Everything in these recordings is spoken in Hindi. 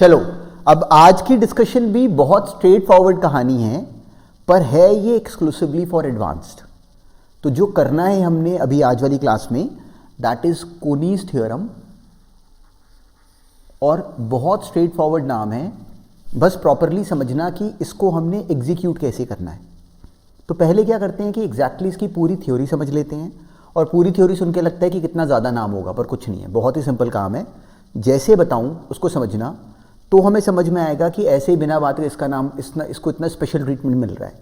चलो, अब आज की डिस्कशन भी बहुत स्ट्रेट फॉरवर्ड कहानी है, पर है ये एक्सक्लूसिवली फॉर एडवांस्ड। तो जो करना है हमने अभी आज वाली क्लास में, दैट इज कोनीज थ्योरम, और बहुत स्ट्रेट फॉरवर्ड नाम है, बस प्रॉपरली समझना कि इसको हमने एग्जीक्यूट कैसे करना है। तो पहले क्या करते हैं कि एग्जैक्टली इसकी पूरी थ्योरी समझ लेते हैं, और पूरी थ्योरी सुन के लगता है कि कितना ज़्यादा नाम होगा, पर कुछ नहीं है, बहुत ही सिंपल काम है। जैसे बताऊं उसको समझना, तो हमें समझ में आएगा कि ऐसे बिना बात के इसका नाम इसको इतना स्पेशल ट्रीटमेंट मिल रहा है।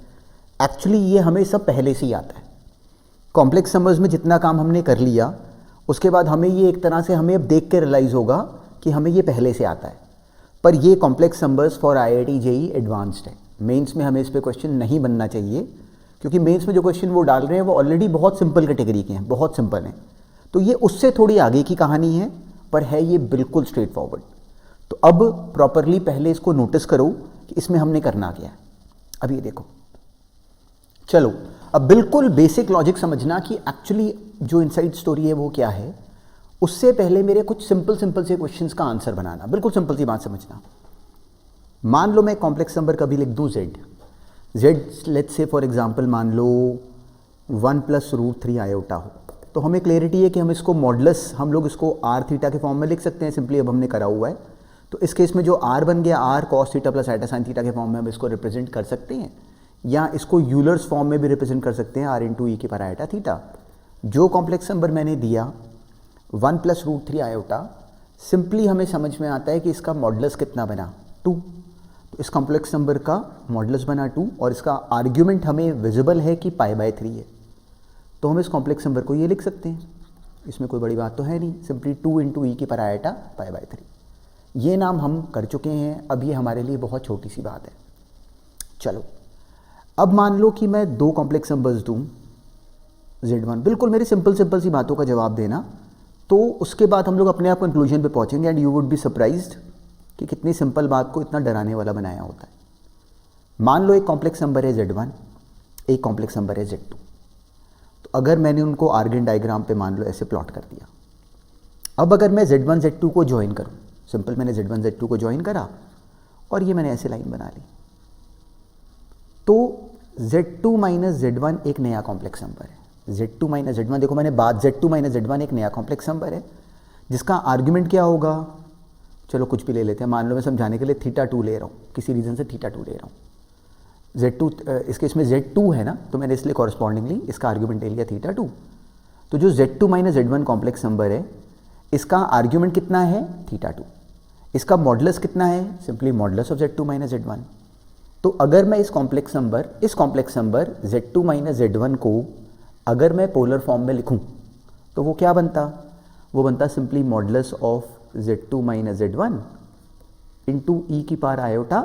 एक्चुअली ये हमें सब पहले से ही आता है। कॉम्प्लेक्स नंबर्स में जितना काम हमने कर लिया, उसके बाद हमें ये एक तरह से हमें अब देख के रियलाइज़ होगा कि हमें ये पहले से आता है। पर ये complex numbers for IIT JEE advanced है। मेंस में हमें इस पर क्वेश्चन नहीं बनना चाहिए, क्योंकि मेंस में जो क्वेश्चन वो डाल रहे हैं वो ऑलरेडी बहुत सिंपल कैटेगरी के हैं, बहुत सिंपल हैं। तो ये उससे थोड़ी आगे की कहानी है, पर है ये बिल्कुल स्ट्रेट फॉरवर्ड। तो अब प्रॉपरली पहले इसको नोटिस करो कि इसमें हमने करना क्या है। अब ये देखो, चलो अब बिल्कुल बेसिक लॉजिक समझना कि एक्चुअली जो इनसाइड स्टोरी है वो क्या है। उससे पहले मेरे कुछ सिंपल से क्वेश्चंस का आंसर बनाना, बिल्कुल सिंपल सी बात समझना। मान लो मैं कॉम्प्लेक्स नंबर कभी लिख दूं z let's say for example मान लो 1 + √3 आयोटा हो, तो हमें क्लैरिटी है कि हम इसको मॉडुलस, हम लोग इसको r थीटा के फॉर्म में लिख सकते हैं सिंपली। अब हमने करा हुआ है, तो इस केस में जो r बन गया r cos theta + iota sin theta के फॉर्म में हम इसको रिप्रेजेंट कर सकते हैं, या इसको यूलर्स फॉर्म में भी रिप्रेजेंट कर सकते हैं r × e⁻ आइटा थीटा। जो कॉम्प्लेक्स नंबर मैंने दिया 1 + √3 आयोटा, सिंपली हमें समझ में आता है कि इसका मॉडुलस कितना बना 2। तो इस कॉम्प्लेक्स नंबर का मॉडुलस बना 2, और इसका आर्ग्यूमेंट हमें विजिबल है कि π/3 है। तो हम इस कॉम्प्लेक्स नंबर को ये लिख सकते हैं, इसमें कोई बड़ी बात तो है नहीं, सिंपली 2 × e⁻ आइटा π/3। ये नाम हम कर चुके हैं, अब ये हमारे लिए बहुत छोटी सी बात है। चलो अब मान लो कि मैं 2 कॉम्प्लेक्स नंबर्स दूँ z1, बिल्कुल मेरी सिंपल सी बातों का जवाब देना, तो उसके बाद हम लोग अपने आप कंक्लूजन पे पहुंचेंगे, and you would be surprised कि कितनी सिंपल बात को इतना डराने वाला बनाया होता है। मान लो एक कॉम्प्लेक्स नंबर है z1, एक कॉम्प्लेक्स नंबर है z2। तो अगर मैंने उनको आर्गन डायग्राम पे मान लो ऐसे प्लॉट कर दिया, अब अगर मैं z1 z2 को ज्वाइन करूं, सिंपल मैंने z1 z2 को ज्वाइन करा और ये मैंने ऐसे लाइन बना ली, तो z2 - z1 एक नया कॉम्प्लेक्स नंबर है। z2 - z1, देखो मैंने बात, z2 - z1 एक नया कॉम्प्लेक्स नंबर है जिसका आर्ग्यूमेंट क्या होगा, चलो कुछ भी ले लेते हैं। मान लो मैं समझाने के लिए θ2 ले रहा हूँ, किसी रीज़न से θ2 ले रहा हूँ। z2 इसके इसमें z2 है ना, तो मैंने इसलिए कॉरस्पॉन्डिंगली इसका आर्ग्यूमेंट ले लिया θ2। तो जो z2 - z1 कॉम्प्लेक्स नंबर है, इसका आर्ग्यूमेंट कितना है θ2, इसका मॉडुलस कितना है, simply modulus of z2 - z1। तो अगर मैं इस कॉम्प्लेक्स नंबर z2 - z1 को अगर मैं पोलर फॉर्म में लिखूं, तो वो क्या बनता, वो बनता simply modulus of z2 - z1 into e⁻ iota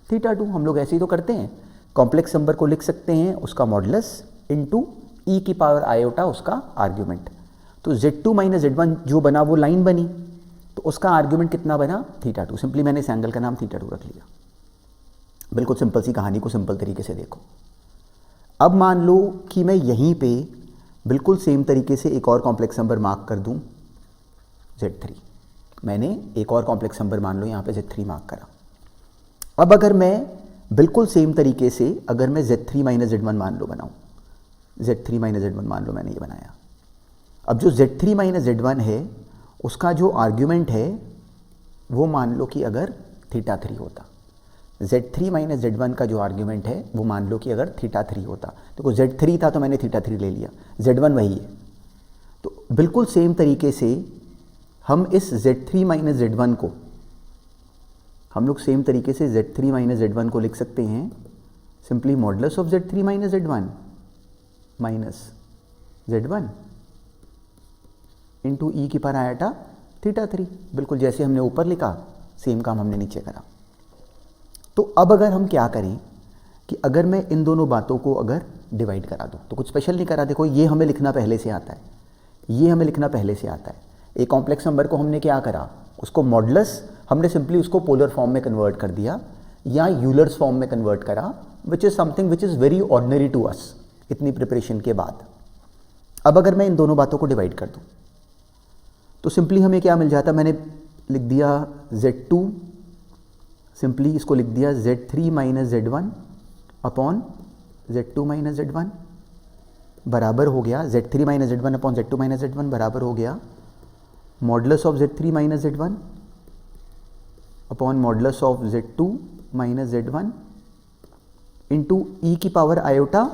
θ2। हम लोग ऐसे ही तो करते हैं, कॉम्प्लेक्स नंबर को लिख सकते हैं उसका मॉडुलस इंटू e⁻ आयोटा उसका आर्ग्यूमेंट। तो z2 - z1 जो बना वो लाइन बनी, तो उसका आर्ग्यूमेंट कितना बना θ2। सिंपली मैंने इस एंगल का नाम θ2 रख लिया। बिल्कुल सिंपल सी कहानी को सिंपल तरीके से देखो। अब मान लो कि मैं यहीं पे बिल्कुल सेम तरीके से एक और कॉम्प्लेक्स नंबर मार्क कर दूं z3। मैंने एक और कॉम्प्लेक्स नंबर मान लो यहाँ पे z3 मार्क करा। अब अगर मैं बिल्कुल सेम तरीके से अगर मैं z3 - z1 मान लो बनाऊँ, z3 - z1 मान लो मैंने ये बनाया। अब जो z3 - z1 है उसका जो आर्ग्यूमेंट है वो मान लो कि अगर θ3 होता, z3 - z1 का जो आर्ग्यूमेंट है वो मान लो कि अगर θ3 होता। देखो z3 था तो मैंने θ3 ले लिया, z1 वही है। तो बिल्कुल सेम तरीके से हम इस z3 - z1 को, हम लोग सेम तरीके से z3 - z1 को लिख सकते हैं simply modulus of z3 - z1 minus z1 into e⁻ iota θ3। बिल्कुल जैसे हमने ऊपर लिखा सेम काम हमने नीचे करा। तो अब अगर हम क्या करें कि अगर मैं इन दोनों बातों को अगर डिवाइड करा दूं, तो कुछ स्पेशल नहीं करा। देखो ये हमें लिखना पहले से आता है, ये हमें लिखना पहले से आता है। एक कॉम्प्लेक्स नंबर को हमने क्या करा, उसको मॉडुलस हमने सिंपली उसको पोलर फॉर्म में कन्वर्ट कर दिया या यूलर्स फॉर्म में कन्वर्ट करा, which is something which is very ordinary to us इतनी प्रिपरेशन के बाद। अब अगर मैं इन दोनों बातों को डिवाइड कर दूं तो सिंपली हमें क्या मिल जाता, मैंने लिख दिया z2 सिंपली इसको लिख दिया Z3 minus Z1 upon Z2 minus Z1 बराबर हो गया Z3 minus Z1 upon Z2 minus Z1 बराबर हो गया modulus of Z3 minus Z1 upon modulus of Z2 minus Z1 into e की पावर आयोटा।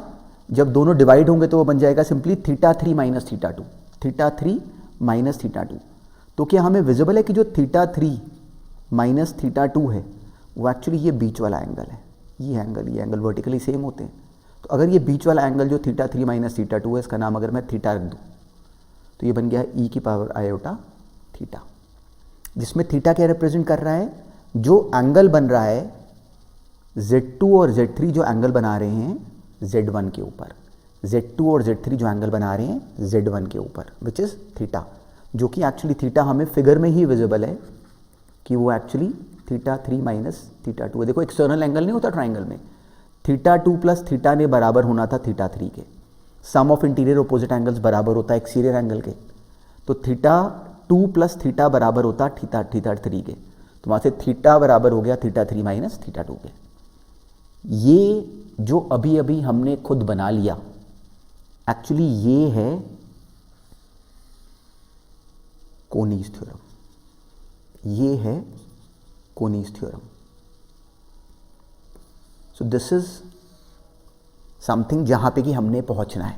जब दोनों डिवाइड होंगे तो वो बन जाएगा सिंपली θ3 माइनस θ2, θ3 माइनस θ2। तो क्या हमें विजिबल है कि जो θ3 माइनस θ2 है वो एक्चुअली ये बीच वाला एंगल है। ये एंगल वर्टिकली सेम होते हैं। तो अगर ये बीच वाला एंगल जो θ3 माइनस θ2 है, इसका नाम अगर मैं थीटा रख दूँ तो ये बन गया ई की पावर आयोटा थीटा, जिसमें थीटा क्या रिप्रेजेंट कर रहा है, जो एंगल बन रहा है Z2 और Z3 जो एंगल बना रहे हैं Z1 के ऊपर, Z2 और Z3 जो एंगल बना रहे हैं Z1 के ऊपर, विच इज़ थीटा, जो कि एक्चुअली थीटा हमें फिगर में ही विजिबल है कि वो एक्चुअली θ3 माइनस θ2 है। देखो एक्सटर्नल एंगल नहीं होता ट्राइंगल में, θ2 प्लस थीटा ने बराबर होना था θ3 के। सम ऑफ इंटीरियर अपोजिट एंगल्स बराबर होता है एक्सटीरियर एंगल के, तो θ2 प्लस थीटा बराबर होता θ3 के। तो वहाँ से थीटा बराबर हो गया θ3 माइनस θ2 के। ये जो अभी अभी हमने खुद बना लिया एक्चुअली ये है कोनीज थ्योरम, ये है कोनीज theorem. So this is something जहाँ पे कि हमने पहुँचना है।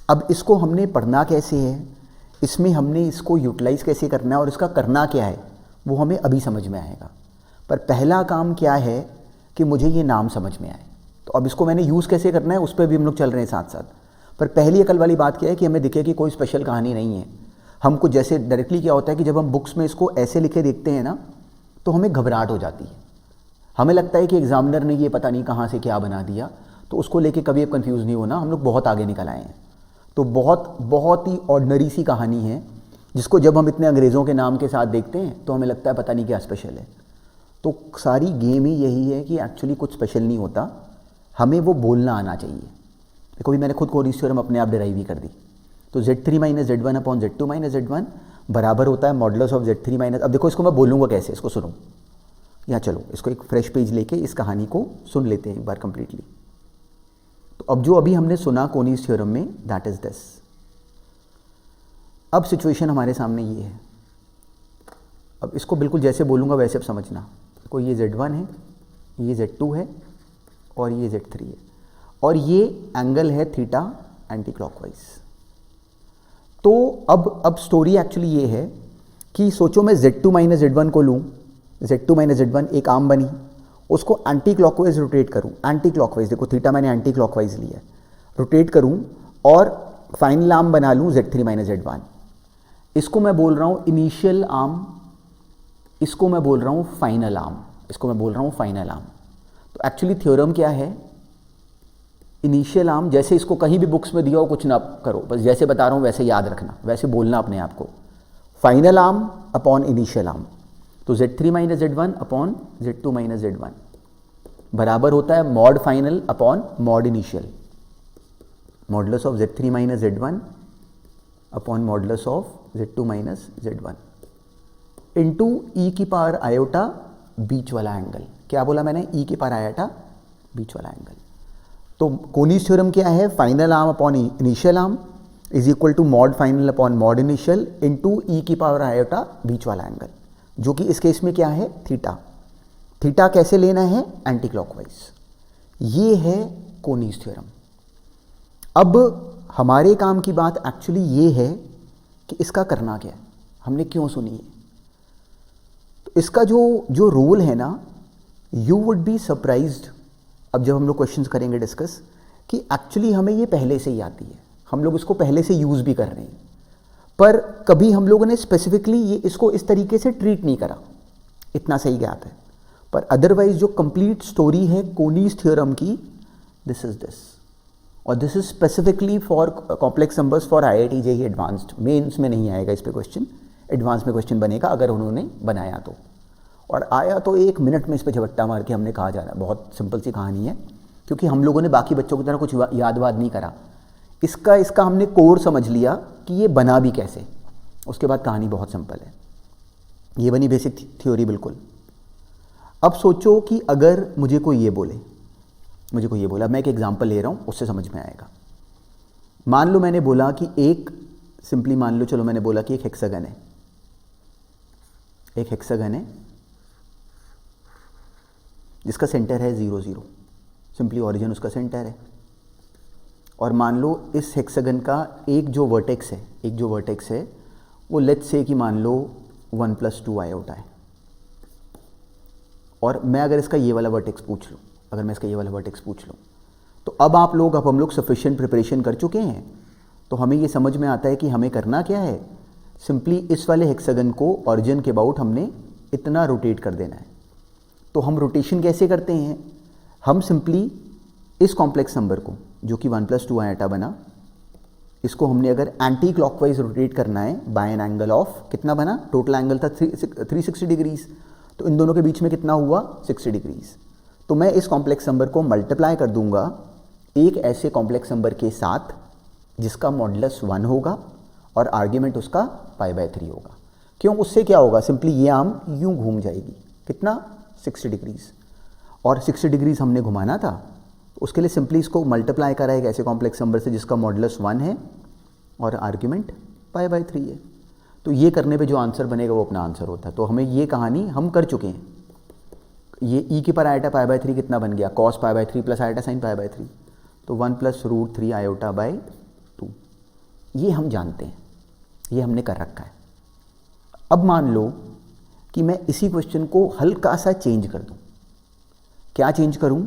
अब इसको हमने पढ़ना कैसे है, इसमें हमने इसको यूटिलाइज कैसे करना है और इसका करना क्या है वो हमें अभी समझ में आएगा। पर पहला काम क्या है कि मुझे ये नाम समझ में आए। तो अब इसको मैंने यूज़ कैसे करना है उस पर भी हम लोग चल रहे हैं साथ साथ। पर पहली अकल वाली बात क्या है कि हमें दिखे कि कोई स्पेशल कहानी नहीं है। हमको जैसे डायरेक्टली क्या होता है कि जब हम बुक्स में इसको ऐसे लिखे देखते हैं ना तो हमें घबराहट हो जाती है। हमें लगता है कि एग्जामिनर ने ये पता नहीं कहाँ से क्या बना दिया, तो उसको लेके कभी अब कंफ्यूज नहीं होना, हम लोग बहुत आगे निकल आए हैं। तो बहुत ही ऑर्डिनरी सी कहानी है जिसको जब हम इतने अंग्रेज़ों के नाम के साथ देखते हैं तो हमें लगता है पता नहीं क्या स्पेशल है। तो सारी गेम ही यही है कि एक्चुअली कुछ स्पेशल नहीं होता, हमें वो बोलना आना चाहिए। देखो भी मैंने खुद कोनीज थ्योरम अपने आप डिराइव ही कर दी। तो Z3 minus Z1 upon Z2 minus Z1 बराबर होता है मॉडुलस ऑफ Z3 माइनस। अब देखो इसको मैं बोलूँगा कैसे, इसको सुनो। यहाँ चलो इसको एक फ्रेश पेज लेके इस कहानी को सुन लेते हैं एक बार कंप्लीटली। तो अब जो अभी हमने सुना कोनीज थ्योरम में, दैट इज दिस। अब सिचुएशन हमारे सामने ये है। अब इसको बिल्कुल जैसे बोलूँगा वैसे अब समझना। कोई ये Z1 है, ये Z2 है और ये Z3 है और ये एंगल है थीटा एंटी क्लॉकवाइज। तो अब स्टोरी एक्चुअली ये है कि सोचो मैं Z2 माइनस Z1 को लूँ, Z2 माइनस Z1 एक आर्म बनी, उसको एंटी क्लॉकवाइज रोटेट करूँ। एंटी क्लॉकवाइज, देखो थीटा मैंने एंटी क्लॉकवाइज लिया, रोटेट करूँ और फाइनल आर्म बना लूँ Z3 माइनस Z1। इसको मैं बोल रहा हूँ इनिशियल आर्म, इसको मैं बोल रहा हूँ फाइनल आर्म, इसको मैं बोल रहा हूँ फाइनल आर्म। तो एक्चुअली थ्योरम क्या है, इनिशियल आर्म, जैसे इसको कहीं भी बुक्स में दिया हो कुछ ना करो, बस जैसे बता रहा हूँ वैसे याद रखना, वैसे बोलना अपने आप को। Final arm upon initial arm, तो Z3 minus Z1 upon Z2 minus Z1 बराबर होता है mod final upon mod initial, modulus of Z3 minus Z1 upon modulus of Z2 minus Z1 into e की पावर आयोटा बीच वाला एंगल। क्या बोला मैंने, ई की पावर आयोटा बीच वाला एंगल। तो कोनीज थ्योरम क्या है, final arm upon initial arm is equal to mod final upon mod initial into e की पावर आयोटा बीच वाला एंगल, जो कि इस केस में क्या है थीटा। थीटा कैसे लेना है, एंटी क्लॉकवाइज। ये है कोनीज थ्योरम। अब हमारे काम की बात एक्चुअली ये है कि इसका करना क्या है, हमने क्यों सुनी है। तो इसका जो रोल है ना, यू वुड बी सरप्राइज्ड अब जब हम लोग क्वेश्चंस करेंगे डिस्कस, कि एक्चुअली हमें ये पहले से ही आती है, हम लोग इसको पहले से यूज़ भी कर रहे हैं, पर कभी हम लोगों ने स्पेसिफिकली ये इसको इस तरीके से ट्रीट नहीं करा, इतना सही गैप है। पर अदरवाइज जो कंप्लीट स्टोरी है कोनीज थ्योरम की, दिस इज दिस, और this is specifically for complex numbers for IIT JEE advanced. Mains में नहीं आएगा इस पे क्वेश्चन, एडवांस में क्वेश्चन बनेगा अगर उन्होंने बनाया तो, और आया तो 1 मिनट में इस पर झपट्टा मार के हमने कहा जा रहा है। बहुत सिंपल सी कहानी है, क्योंकि हम लोगों ने बाकी बच्चों की तरह कुछ याद वाद नहीं करा, इसका हमने कोर समझ लिया कि ये बना भी कैसे, उसके बाद कहानी बहुत सिंपल है। ये बनी बेसिक थ्योरी बिल्कुल। अब सोचो कि अगर मुझे कोई ये बोले, मैं एक एग्जांपल ले रहा हूँ, उससे समझ में आएगा। मान लो मैंने बोला कि सिंपली मान लो, चलो मैंने बोला कि एक हेक्सागन है, जिसका सेंटर है 0 0, सिंपली ओरिजिन उसका सेंटर है। और मान लो इस हेक्सागन का एक जो वर्टेक्स है वो लेट्स से कि मान लो 1 + 2 आयोटा है। और मैं अगर इसका ये वाला वर्टेक्स पूछ लूँ, तो अब हम लोग सफिशिएंट प्रिपरेशन कर चुके हैं, तो हमें ये समझ में आता है कि हमें करना क्या है। सिंपली इस वाले हेक्सागन को ओरिजिन के अबाउट हमने इतना रोटेट कर देना है। तो हम रोटेशन कैसे करते हैं, हम सिंपली इस कॉम्प्लेक्स नंबर को जो कि 1 + 2 आयोटा बना, इसको हमने अगर एंटी क्लॉकवाइज रोटेट करना है बाय एन एंगल ऑफ, कितना बना, टोटल एंगल था 360 डिग्रीज, तो इन दोनों के बीच में कितना हुआ 60 डिग्रीज। तो मैं इस कॉम्प्लेक्स नंबर को मल्टीप्लाई कर दूंगा एक ऐसे कॉम्प्लेक्स नंबर के साथ जिसका मॉडुलस 1 होगा और आर्ग्यूमेंट उसका π/3 होगा। क्यों, उससे क्या होगा, सिंपली ये आर्म यूं घूम जाएगी, कितना 60 डिग्रीज, और 60 डिग्रीज हमने घुमाना था, उसके लिए सिंपली इसको मल्टीप्लाई करा एक ऐसे कॉम्प्लेक्स नंबर से जिसका मॉडुलस 1 है और आर्ग्यूमेंट π/3 है। तो ये करने पे जो आंसर बनेगा वो अपना आंसर होता है। तो हमें ये कहानी हम कर चुके हैं। ये e की पर आयोटा π/3 कितना बन गया, cos π/3 + आयोटा sin π/3, तो 1 + √3 आयोटा/2, ये हम जानते हैं, ये हमने कर रखा है। अब मान लो कि मैं इसी क्वेश्चन को हल्का सा चेंज कर दूं। क्या चेंज करूं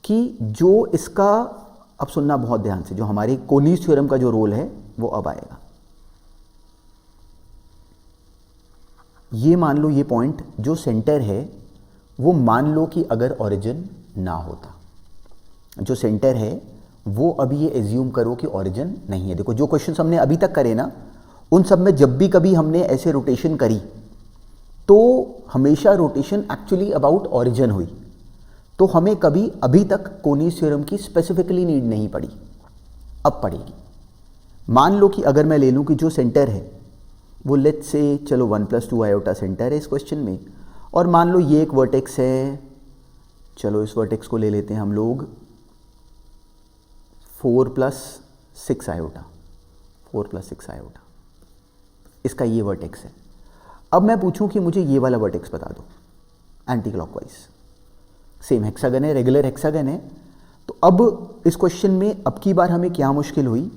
कि जो इसका, अब सुनना बहुत ध्यान से, जो हमारे कोनीज थ्योरम का जो रोल है वो अब आएगा। ये मान लो ये पॉइंट जो सेंटर है वो मान लो कि अगर ओरिजिन ना होता, जो सेंटर है वो अभी ये एज्यूम करो कि ओरिजिन नहीं है। देखो जो क्वेश्चंस हमने अभी तक करे ना, उन सब में जब भी कभी हमने ऐसे रोटेशन करी तो हमेशा रोटेशन एक्चुअली अबाउट ओरिजिन हुई, तो हमें कभी अभी तक कोनीज थ्योरम की स्पेसिफिकली नीड नहीं पड़ी, अब पड़ेगी। मान लो कि अगर मैं ले लूँ कि जो सेंटर है वो लेट्स से, चलो 1 + 2 आयोटा सेंटर है इस क्वेश्चन में, और मान लो ये एक वर्टेक्स है, चलो इस वर्टेक्स को ले लेते हैं हम लोग 4 + 6 आयोटा, इसका ये वर्टेक्स है। अब मैं पूछूं कि मुझे ये वाला वर्टेक्स बता दो एंटी क्लॉकवाइज, सेम हेक्सागन है, रेगुलर हेक्सागन है। तो अब इस क्वेश्चन में अब की बार हमें क्या मुश्किल हुई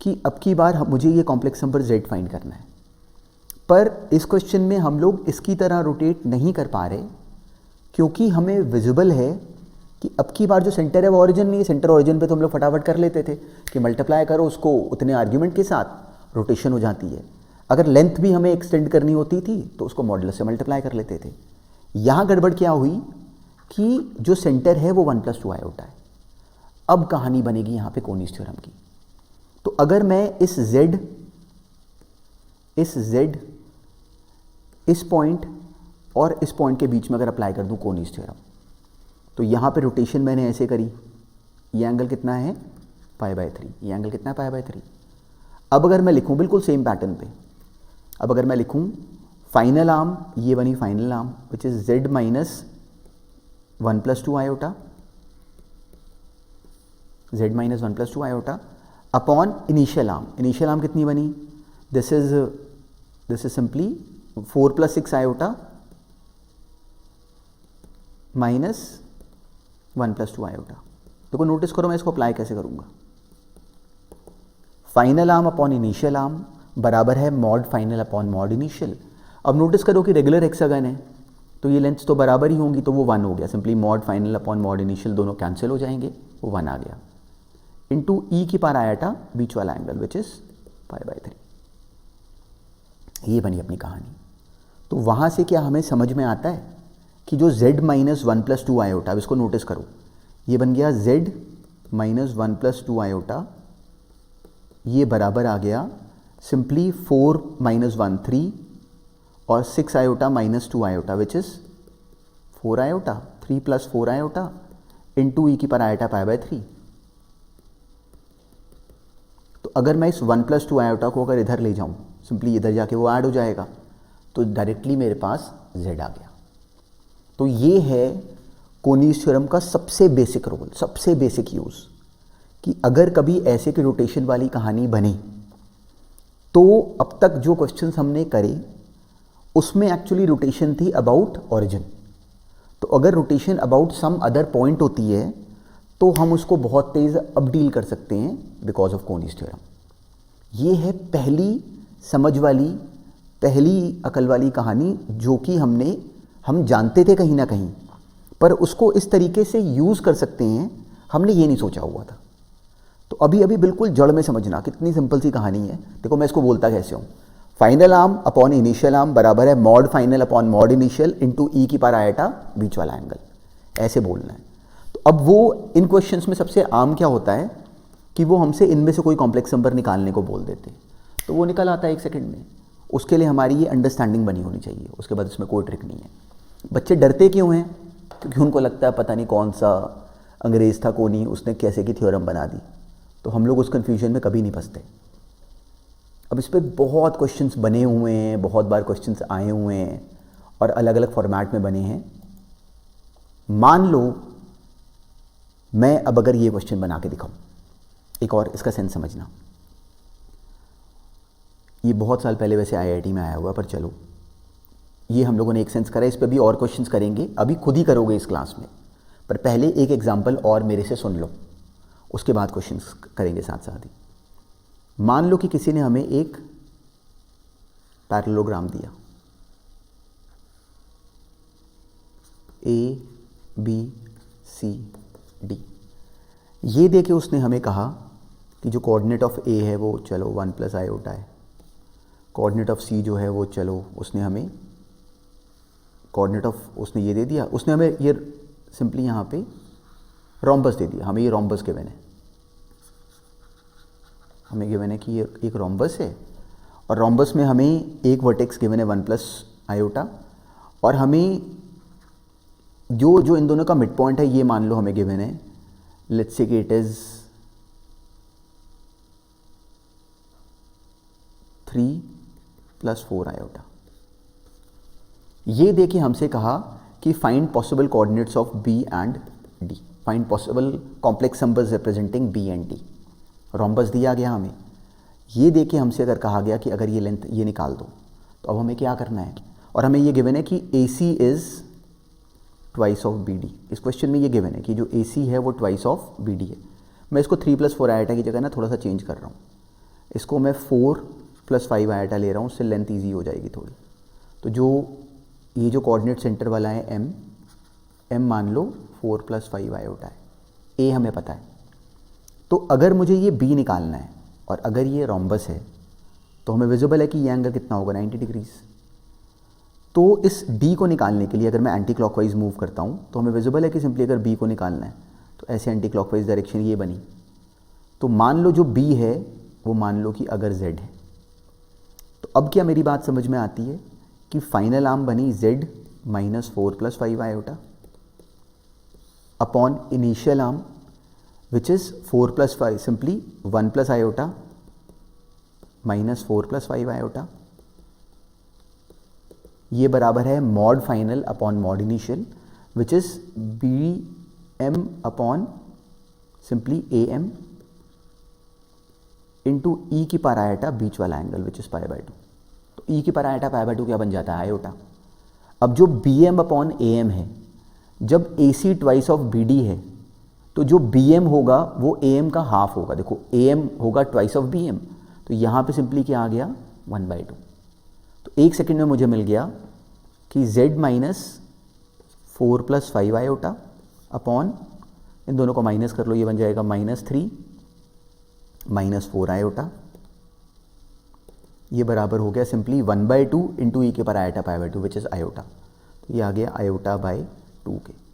कि अब की बार मुझे ये कॉम्प्लेक्स नंबर z फाइंड करना है, पर इस क्वेश्चन में हम लोग इसकी तरह रोटेट नहीं कर पा रहे क्योंकि हमें विजिबल है कि अब की बार जो सेंटर है वो ओरिजिन नहीं है। सेंटर ओरिजिन पे तो हम लोग फटाफट कर लेते थे कि मल्टीप्लाई करो उसको उतने आर्ग्यूमेंट के साथ, रोटेशन हो जाती है। अगर लेंथ भी हमें एक्सटेंड करनी होती थी तो उसको मॉडुलस से मल्टीप्लाई कर लेते थे। यहाँ गड़बड़ क्या हुई कि जो सेंटर है वो 1 + 2 आयोटा है। अब कहानी बनेगी यहाँ पे कोनीज थ्योरम की। तो अगर मैं इस z, इस पॉइंट और इस पॉइंट के बीच में अगर अप्लाई कर दूं कोनीज थ्योरम, तो यहाँ पे रोटेशन मैंने ऐसे करी, ये एंगल कितना है π/3, ये एंगल कितना है π/3। अब अगर मैं लिखूं बिल्कुल सेम पैटर्न पे, अब अगर मैं लिखूं फाइनल आर्म, ये बनी final arm which is z - 1 + 2 iota, z - 1 + 2 iota upon initial arm. Initial arm कितनी बनी, this is simply 4 + 6 iota minus 1 + 2 iota. देखो नोटिस करो मैं इसको अप्लाई कैसे करूंगा। Final arm upon initial arm बराबर है mod final upon mod initial. अब नोटिस करो कि रेगुलर हेक्सागन है तो ये लेंथ्स तो बराबर ही होंगी, तो वो 1 हो गया। Simply mod final upon mod initial दोनों कैंसिल हो जाएंगे, वो 1 आ गया, इंटू ई की पावर आयोटा बीच वाला एंगल विच इज π/3। ये बनी अपनी कहानी। तो वहाँ से क्या हमें समझ में आता है कि जो z - 1 + 2 आयोटा, अब इसको नोटिस करो, ये बन गया z - 1 + 2 आयोटा, ये बराबर आ गया सिंपली 4 - 1 3 और 6 iota - 2 iota which is 4 iota, 3 + 4 iota into e की पावर आयोटा π/3। तो अगर मैं इस 1 + 2 आयोटा को अगर इधर ले जाऊं, सिंपली इधर जाके वो ऐड हो जाएगा, तो डायरेक्टली मेरे पास z आ गया। तो ये है कोनीज थ्योरम का सबसे बेसिक रोल, सबसे बेसिक यूज़, कि अगर कभी ऐसे की रोटेशन वाली कहानी बने तो अब तक जो क्वेश्चंस हमने करे उसमें एक्चुअली रोटेशन थी अबाउट ऑरिजिन। तो अगर rotation about some other point होती है तो हम उसको बहुत तेज़ अब डील कर सकते हैं बिकॉज ऑफ कोनीज थ्योरम। ये है पहली समझ वाली, पहली अकल वाली कहानी जो कि हम जानते थे कहीं ना कहीं, पर उसको इस तरीके से यूज़ कर सकते हैं हमने ये नहीं सोचा हुआ था। तो अभी अभी बिल्कुल जड़ में समझना, कितनी सिंपल सी कहानी है। देखो मैं इसको बोलता कैसे हूँ, final arm upon initial arm बराबर है mod final upon mod initial into e की पावर आयटा बीच वाला एंगल, ऐसे बोलना है। तो अब वो इन क्वेश्चंस में सबसे आम क्या होता है कि वो हमसे इनमें से कोई कॉम्प्लेक्स नंबर निकालने को बोल देते हैं, तो वो निकल आता है 1 सेकंड में। उसके लिए हमारी ये अंडरस्टैंडिंग बनी होनी चाहिए, उसके बाद इसमें कोई ट्रिक नहीं है। बच्चे डरते क्यों हैं? क्योंकि उनको लगता है पता नहीं कौन सा अंग्रेज़ था कोनी, उसने कैसे की थ्योरम बना दी। तो हम लोग उस कन्फ्यूजन में कभी नहीं फंसते। अब इस पर बहुत क्वेश्चंस बने हुए हैं, बहुत बार क्वेश्चंस आए हुए हैं और अलग अलग फॉर्मेट में बने हैं। मान लो मैं अब अगर ये क्वेश्चन बना के दिखाऊं, एक और इसका सेंस समझना। ये बहुत साल पहले वैसे आईआईटी में आया हुआ, पर चलो ये हम लोगों ने एक सेंस करा, इस पर भी और क्वेश्चंस करेंगे, अभी खुद ही करोगे इस क्लास में। पर पहले एक एग्जाम्पल और मेरे से सुन लो, उसके बाद क्वेश्चंस करेंगे साथ साथ ही। मान लो कि किसी ने हमें एक पैरेललोग्राम दिया, ए बी सी डी। ये देके उसने हमें कहा कि जो कोऑर्डिनेट ऑफ ए है वो चलो 1 प्लस आयोटा है, कोऑर्डिनेट ऑफ सी जो है वो चलो उसने हमें कोऑर्डिनेट ऑफ उसने ये दे दिया, उसने हमें ये सिंपली यहाँ पे रोम्बस दे दिया। हमें ये रोम्बस गिवन है, हमें गिवन है कि ये एक रोम्बस है और रोम्बस में हमें एक वर्टेक्स गिवन है 1 प्लस आयोटा, और हमें जो इन दोनों का मिड पॉइंट है ये मान लो हमें गिवन है, लेट्स से कि इट इज 3 प्लस 4 आयोटा। ये देखिए हमसे कहा कि find possible coordinates of B and D, find possible complex numbers representing B and D. Rhombus दिया गया हमें। ये देखिए हमसे अगर कहा गया कि अगर ये लेंथ ये निकाल दो, तो अब हमें क्या करना है, और हमें ये गिवन है कि A C is twice of B D. इस क्वेश्चन में ये गिवन है कि जो ए सी है वो ट्वाइस ऑफ बी डी है। मैं इसको 3 प्लस 4 आयोटा की जगह ना थोड़ा सा चेंज कर रहा हूँ, इसको मैं 4 प्लस 5 आयोटा ले रहा हूँ, उससे लेंथ ईजी हो जाएगी थोड़ी। तो ये जो कोऑर्डिनेट सेंटर वाला है एम मान लो 4 प्लस 5 आयोटा है, ए हमें पता है। तो अगर मुझे ये बी निकालना है और अगर ये रोम्बस है तो हमें विजिबल है कि ये एंगल कितना होगा, 90 डिग्रीज। तो इस डी को निकालने के लिए अगर मैं एंटी क्लॉकवाइज मूव करता हूँ तो हमें विजिबल है कि सिंपली अगर बी को निकालना है तो ऐसे एंटी क्लॉकवाइज डायरेक्शन ये बनी। तो मान लो जो बी है वो मान लो कि अगर जेड है, तो अब क्या मेरी बात समझ में आती है कि फाइनल आर्म बनी Z minus 4 plus 5 iota upon initial arm which is 4 plus 5 simply 1 plus iota minus 4 plus 5 iota। ये बराबर है mod final upon mod initial which is B M upon simply A M into e की पावर आयोटा बीच वाला angle which is pi by 2। तो ई की पावर आयोटा पाई बाय 2 क्या बन जाता है, आयोटा। अब जो B M upon A M है, जब A C twice of B D है तो जो बी एम होगा वो ए एम का हाफ होगा। देखो ए एम होगा ट्वाइस ऑफ बी एम, तो यहाँ पे सिंपली क्या आ गया 1/2। तो 1 सेकेंड में मुझे मिल गया कि z minus 4 plus 5 iota upon, इन दोनों को माइनस कर लो, ये बन जाएगा -3 माइनस 4 आयोटा। ये बराबर हो गया सिंपली 1/2 इंटू ई के पर iota pi by 2 which is iota. तो ये आ गया आयोटा बाय 2 के।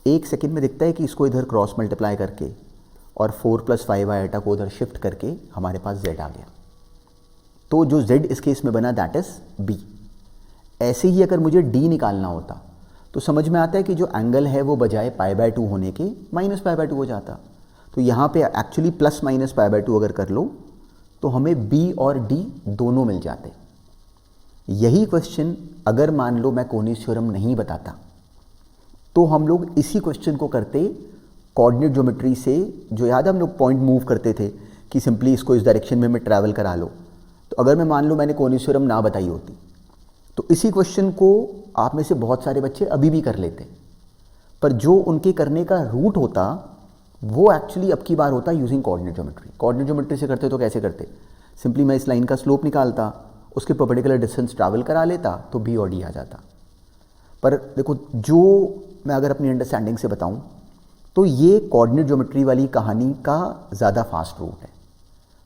1 सेकेंड में दिखता है कि इसको इधर क्रॉस मल्टीप्लाई करके और 4 प्लस 5 आयोटा को उधर शिफ्ट करके हमारे पास z आ गया। तो जो z इस केस में बना दैट इज b। ऐसे ही अगर मुझे d निकालना होता तो समझ में आता है कि जो एंगल है वो बजाय पाई बाय 2 होने के माइनस पाई बाय 2 हो जाता। तो यहाँ पे actually plus minus pi by 2 अगर कर लो तो हमें b और d दोनों मिल जाते। यही क्वेश्चन अगर मान लो मैं कोनीज थ्योरम नहीं बताता तो हम लोग इसी क्वेश्चन को करते कोऑर्डिनेट ज्योमेट्री से। जो याद है हम लोग पॉइंट मूव करते थे कि सिंपली इसको इस डायरेक्शन में मैं ट्रैवल करा लो। तो अगर मैं मान लो मैंने कॉनिस थ्योरम ना बताई होती तो इसी क्वेश्चन को आप में से बहुत सारे बच्चे अभी भी कर लेते, पर जो उनके करने का रूट होता वो एक्चुअली अब की बार होता using coordinate geometry. Coordinate geometry से करते तो कैसे करते, सिंपली मैं इस लाइन का स्लोप निकालता, उसके परपेंडिकुलर डिस्टेंस ट्रैवल करा लेता तो बी और डी आ जाता। पर देखो जो मैं अगर अपनी अंडरस्टैंडिंग से बताऊं तो ये कोऑर्डिनेट ज्योमेट्री वाली कहानी का ज़्यादा फास्ट रूट है।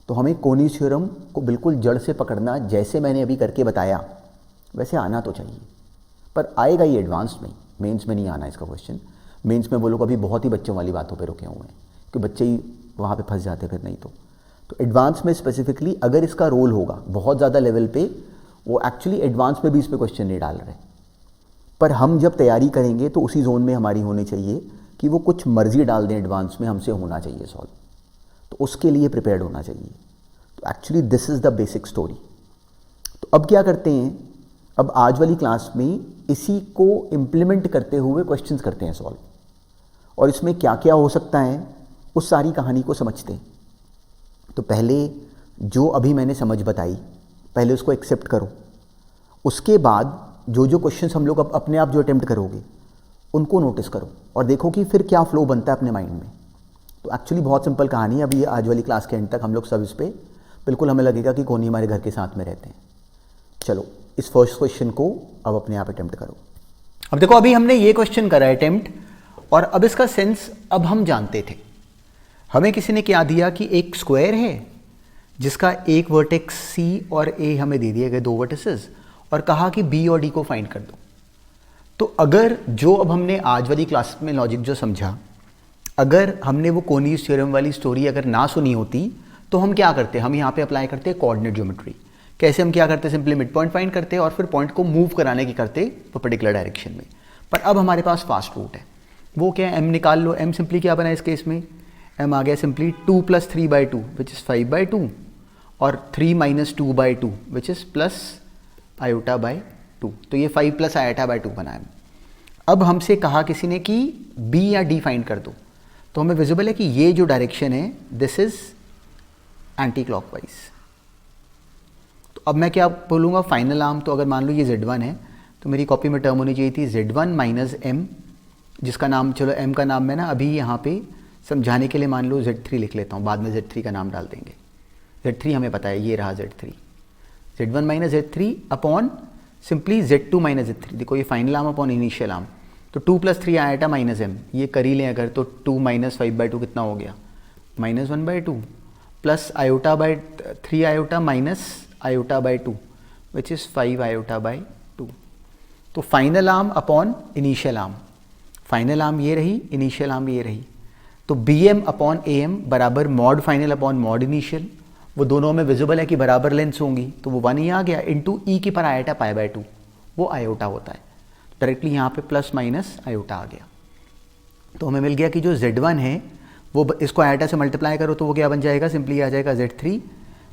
तो हमें कॉनिस थ्योरम को बिल्कुल जड़ से पकड़ना, जैसे मैंने अभी करके बताया वैसे आना तो चाहिए, पर आएगा ये एडवांस में, मेंस में नहीं आना इसका क्वेश्चन। मेंस में वो लोग अभी बहुत ही बच्चों वाली बातों पे रुके हुए हैं कि बच्चे ही वहाँ पे फंस जाते फिर नहीं तो एडवांस में स्पेसिफिकली अगर इसका रोल होगा बहुत ज़्यादा लेवल पे, वो एक्चुअली एडवांस में भी इस पर क्वेश्चन नहीं डाल रहे, पर हम जब तैयारी करेंगे तो उसी जोन में हमारी होनी चाहिए कि वो कुछ मर्जी डाल दें एडवांस में, हमसे होना चाहिए सॉल्व, तो उसके लिए प्रिपेयर्ड होना चाहिए। तो actually this is the basic story. तो अब क्या करते हैं, अब आज वाली क्लास में इसी को इम्प्लीमेंट करते हुए क्वेश्चंस करते हैं सॉल्व, और इसमें क्या क्या हो सकता है उस सारी कहानी को समझते हैं। तो पहले जो अभी मैंने समझ बताई पहले उसको एक्सेप्ट करो, उसके बाद जो जो क्वेश्चंस हम लोग अपने आप जो अटेम्प्ट करोगे उनको नोटिस करो और देखो कि फिर क्या फ्लो बनता है अपने माइंड में। तो एक्चुअली बहुत सिंपल कहानी है। अभी आज वाली क्लास के एंड तक हम लोग सब इस पर बिल्कुल हमें लगेगा कि कौन ही हमारे घर के साथ में रहते हैं। चलो इस फर्स्ट क्वेश्चन को अब अपने आप अटेम्प्ट करो। अब देखो अभी हमने ये क्वेश्चन करा है अटेम्प्ट, और अब इसका सेंस अब हम जानते थे। हमें किसी ने क्या दिया कि एक स्क्वायर है जिसका एक वर्टेक्स सी और ए हमें दे दिए गए, दो वर्टिसेस, और कहा कि बी और डी को फाइंड कर दो। तो अगर जो अब हमने आज वाली क्लास में लॉजिक जो समझा, अगर हमने वो कॉनिस थ्योरम वाली स्टोरी अगर ना सुनी होती तो हम क्या करते, हम यहाँ पे अप्लाई करते कोऑर्डिनेट ज्योमेट्री। कैसे हम क्या करते, सिंपली मिड पॉइंट फाइंड करते और फिर पॉइंट को मूव कराने की करते पर्टिकुलर डायरेक्शन में। पर अब हमारे पास फास्ट रूट है, वो क्या है, एम निकाल लो। एम सिंपली क्या बना इस केस में, एम आ गया सिंपली 2 + 3/2 विच इज़ 5/2 और 3 - 2/2 विच इज़ प्लस i/2। तो ये 5 + i/2 बना है। अब हमसे कहा किसी ने कि बी या डी फाइंड कर दो, तो हमें विजिबल है कि ये जो डायरेक्शन है दिस इज एंटी क्लॉकवाइज। तो अब मैं क्या बोलूँगा, फाइनल आर्म। तो अगर मान लो ये Z1 है तो मेरी कॉपी में टर्म होनी चाहिए थी Z1 - M, जिसका नाम, चलो M का नाम मैं ना अभी यहाँ पे समझाने के लिए मान लो Z3 लिख लेता हूँ, बाद में Z3 का नाम डाल देंगे। Z3 हमें पता है, ये रहा Z3। Z1 - Z3 upon simply Z2 - Z3। देखो ये final arm upon initial arm, तो 2 + 3 i/- M, ये कर ही लें अगर, तो 2 - 5/2 कितना हो गया, -1/2 plus i/3 i minus i/2 which is 5 i/2। तो final arm upon initial arm, final arm ये रही, इनिशियल आर्म ये रही। तो BM अपॉन AM बराबर mod final upon mod initial, वो दोनों में विजिबल है कि बराबर लेंथ्स होंगी, तो वो 1 ही आ गया, इंटू ई की पर आयोटा π/2, वो आयोटा होता है। डायरेक्टली यहाँ पे प्लस माइनस आयोटा आ गया। तो हमें मिल गया कि जो Z1 है वो इसको आयोटा से मल्टीप्लाई करो तो वो क्या बन जाएगा, सिंपली आ जाएगा Z3।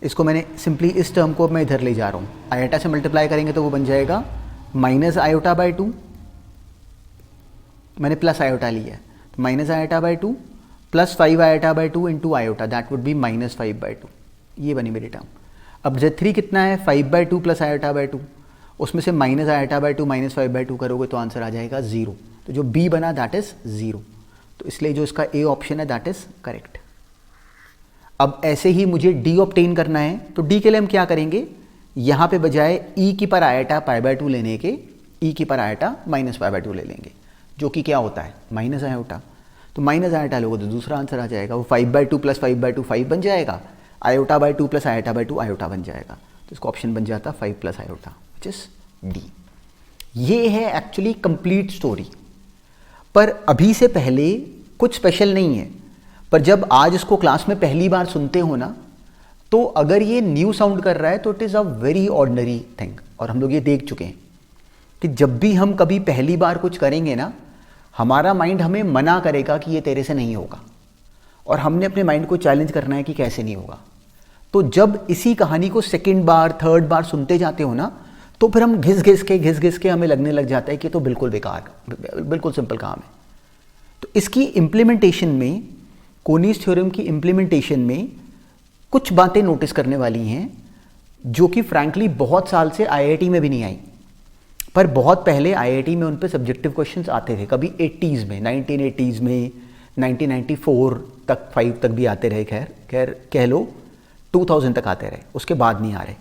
इसको मैंने सिंपली इस टर्म को मैं इधर ले जा रहा हूँ, आयोटा से मल्टीप्लाई करेंगे तो वो बन जाएगा -i/2, मैंने प्लस आयोटा लिया है, तो -i/2 plus 5 i/2 into iota, that would be -5/2। ये बनी मेरी टर्म। अब Z3 कितना है, 5/2 प्लस i/2, उसमें से -i/2 -5/2 करोगे तो आंसर आ जाएगा 0। तो जो B बना दैट इज 0, तो इसलिए जो इसका A ऑप्शन है दैट इज करेक्ट। अब ऐसे ही मुझे D ऑब्टेन करना है, तो D के लिए हम क्या करेंगे, यहाँ पे बजाय e की पर आयोटा π/2 लेने के e की पर आयोटा -π/2 ले लेंगे, जो कि क्या होता है माइनस आयोटा। तो माइनस आयोटा लोगे तो दूसरा आंसर आ जाएगा, वो 5/2 प्लस 5/2 5 बन जाएगा, i/2 प्लस i/2 आयोटा बन जाएगा। तो इसका ऑप्शन बन जाता 5 + आयोटा विच इज D। ये है एक्चुअली कंप्लीट स्टोरी। पर अभी से पहले कुछ स्पेशल नहीं है, पर जब आज इसको क्लास में पहली बार सुनते हो ना, तो अगर ये न्यू साउंड कर रहा है तो it is a very ordinary thing. और हम लोग ये देख चुके हैं कि जब भी हम कभी पहली बार कुछ करेंगे ना, हमारा माइंड हमें मना करेगा कि ये तेरे से नहीं होगा, और हमने अपने माइंड को चैलेंज करना है कि कैसे नहीं होगा। तो जब इसी कहानी को सेकंड बार थर्ड बार सुनते जाते हो ना, तो फिर हम घिस के हमें लगने लग जाता है कि तो बिल्कुल बेकार, बिल्कुल सिंपल काम है। तो इसकी इम्प्लीमेंटेशन में, कोनीज थ्योरम की इम्प्लीमेंटेशन में कुछ बातें नोटिस करने वाली हैं जो कि फ्रैंकली बहुत साल से आईआईटी में भी नहीं आई, पर बहुत पहले आईआईटी में उन पे सब्जेक्टिव क्वेश्चंस आते थे, कभी 80s में, 1980s में, 1994 तक, 5 तक भी आते रहे, खैर कह लो 2000 तक आते रहे, उसके बाद नहीं आ रहे।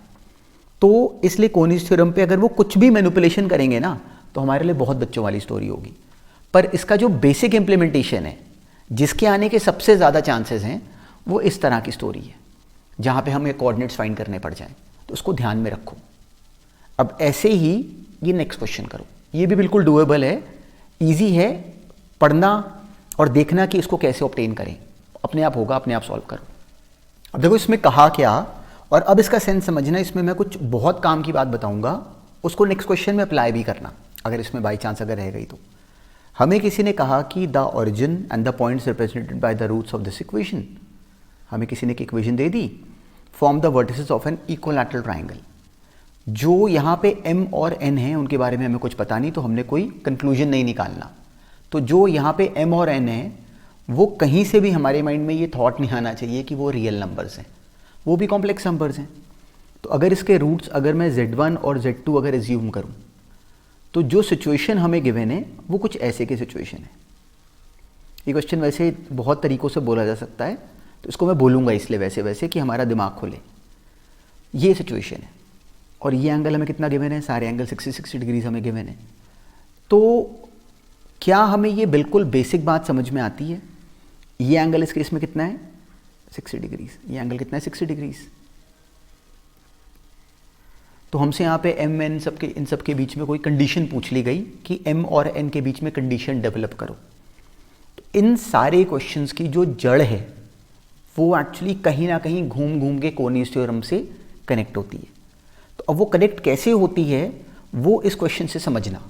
तो इसलिए कोनीज थ्योरम पे अगर वो कुछ भी मैनिपुलेशन करेंगे ना तो हमारे लिए बहुत बच्चों वाली स्टोरी होगी, पर इसका जो बेसिक इम्प्लीमेंटेशन है, जिसके आने के सबसे ज़्यादा चांसेस हैं, वो इस तरह की स्टोरी है जहाँ पे हमें कोऑर्डिनेट्स फाइंड करने पड़ जाएं। तो उसको ध्यान में रखो। अब ऐसे ही ये नेक्स्ट क्वेश्चन करो, ये भी बिल्कुल डूएबल है, इजी है, पढ़ना और देखना कि इसको कैसे ऑब्टेन करें, अपने आप होगा, अपने आप सॉल्व करो। अब देखो इसमें कहा क्या, और अब इसका सेंस समझना। इसमें मैं कुछ बहुत काम की बात बताऊंगा, उसको नेक्स्ट क्वेश्चन में अप्लाई भी करना, अगर इसमें बाई चांस अगर रह गई तो। हमें किसी ने कहा कि the origin and the points represented by the roots of this equation, हमें किसी ने एक इक्वेशन दे दी, form the vertices of an equilateral triangle. जो यहाँ पे m और n है उनके बारे में हमें कुछ पता नहीं, तो हमने कोई कंक्लूजन नहीं निकालना। तो जो यहाँ पे m और n है, वो कहीं से भी हमारे माइंड में ये थॉट नहीं आना चाहिए कि वो रियल नंबर्स हैं, वो भी कॉम्प्लेक्स नंबर्स हैं। तो अगर इसके रूट्स अगर मैं z1 और z2 अगर एज्यूम करूँ, तो जो सिचुएशन हमें गिवन है वो कुछ ऐसे की सिचुएशन है। ये क्वेश्चन वैसे बहुत तरीक़ों से बोला जा सकता है, तो इसको मैं बोलूँगा इसलिए वैसे कि हमारा दिमाग खुले। ये सिचुएशन है और ये एंगल हमें कितना गिवन है, सारे एंगल 60 डिग्रीज हमें गिवन है। तो क्या हमें ये बिल्कुल बेसिक बात समझ में आती है, ये एंगल इस केस में कितना है 60 डिग्रीज, ये एंगल कितना है 60 डिग्रीज। तो हमसे यहाँ पे m n इन सब के बीच में कोई कंडीशन पूछ ली गई कि m और n के बीच में कंडीशन डेवलप करो। तो इन सारे क्वेश्चंस की जो जड़ है वो एक्चुअली कहीं ना कहीं घूम घूम के कोनीज थ्योरम से कनेक्ट होती है। तो अब वो कनेक्ट कैसे होती है वो इस क्वेश्चन से समझना,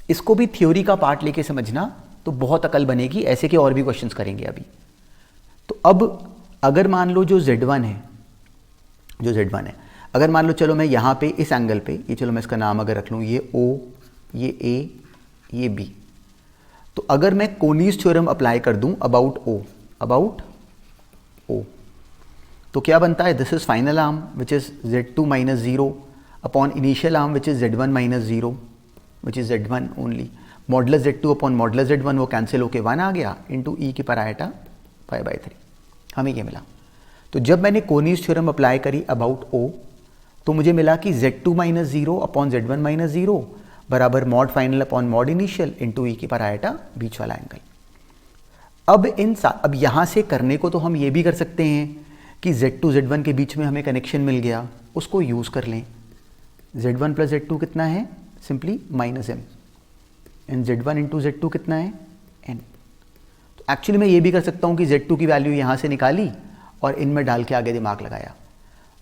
इसको भी थ्योरी का पार्ट लेके समझना, तो बहुत अकल बनेगी। ऐसे के और भी क्वेश्चंस करेंगे अभी। तो अब अगर मान लो जो Z1 है, अगर मान लो चलो मैं यहाँ पे इस एंगल पे, ये चलो मैं इसका नाम अगर रख लूँ, ये O, ये A, ये B, तो अगर मैं कोनीज थ्योरम अप्लाई कर दूँ अबाउट O, तो क्या बनता है, this is final arm which is Z2 minus 0 upon initial arm which is Z1 minus 0 which is Z1 only, modulus Z2 upon modulus Z1 वो कैंसिल होके 1 आ गया इंटू ई की पावर आइटा पाई बाई 3, हमें ये मिला। तो जब मैंने कोनीज थ्योरम अप्लाई करी अबाउट O, तो मुझे मिला कि Z2 minus 0 upon Z1 minus 0 बराबर mod final upon mod initial into e की पावर आइटा बीच वाला एंगल। अब यहाँ से करने को तो हम ये भी कर सकते हैं कि Z2 Z1 के बीच में हमें कनेक्शन मिल गया, उसको यूज़ कर लें। Z1 प्लस Z2 कितना है, simply minus m, and Z1 into Z2 कितना है n। तो एक्चुअली मैं ये भी कर सकता हूँ कि Z2 की वैल्यू यहाँ से निकाली और इनमें डाल के आगे दिमाग लगाया,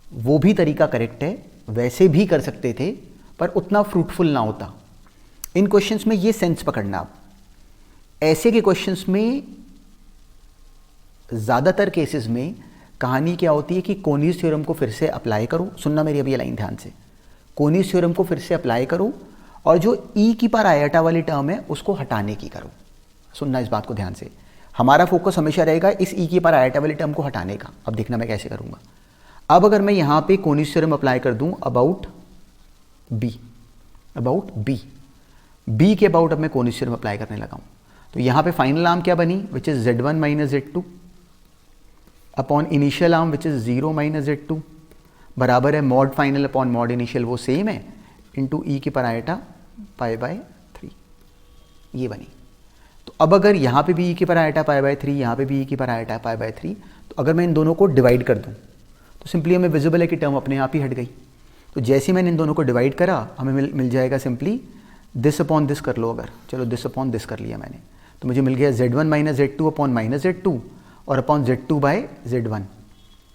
वो भी तरीका करेक्ट है, वैसे भी कर सकते थे पर उतना फ्रूटफुल ना होता। इन क्वेश्चंस में ये सेंस पकड़ना। आप ऐसे के क्वेश्चंस में ज़्यादातर केसेस में कहानी क्या होती है कि कोनीज थ्योरम को फिर से अप्लाई करो, सुनना मेरी अभी ये लाइन ध्यान से, कोनीज थ्योरम को फिर से अप्लाई करो और जो ई की पावर आइटा वाली टर्म है उसको हटाने की करो। सुनना इस बात को ध्यान से, हमारा फोकस हमेशा रहेगा इस ई की पावर आइटा वाली टर्म को हटाने का। अब देखना मैं कैसे करूँगा। अब अगर मैं यहाँ पे कोनीज थ्योरम अप्लाई कर दूँ अबाउट बी के अबाउट अब मैं कोनीज थ्योरम अप्लाई करने लगा हूँ, तो यहाँ पे फाइनल आर्म क्या बनी, which is Z1 minus Z2 upon initial arm which is 0 minus Z2 बराबर है mod final upon mod initial, वो सेम है, इंटू ई की पावर आइटा पाई बाय 3, ये बनी। तो अब अगर यहाँ पे भी ई की पावर आइटा पाई बाय 3, यहाँ पे भी ई की पावर आइटा पाई बाय 3, तो अगर मैं इन दोनों को डिवाइड कर दूँ तो सिंपली हमें विजिबल है कि टर्म अपने आप ही हट गई। तो जैसे मैंने इन दोनों को डिवाइड करा हमें मिल जाएगा सिंपली दिस अपॉन दिस कर लो, अगर चलो दिस अपॉन दिस कर लिया मैंने, तो मुझे मिल गया Z1 minus Z2 upon minus Z2 और अपॉन Z2 बाय Z1।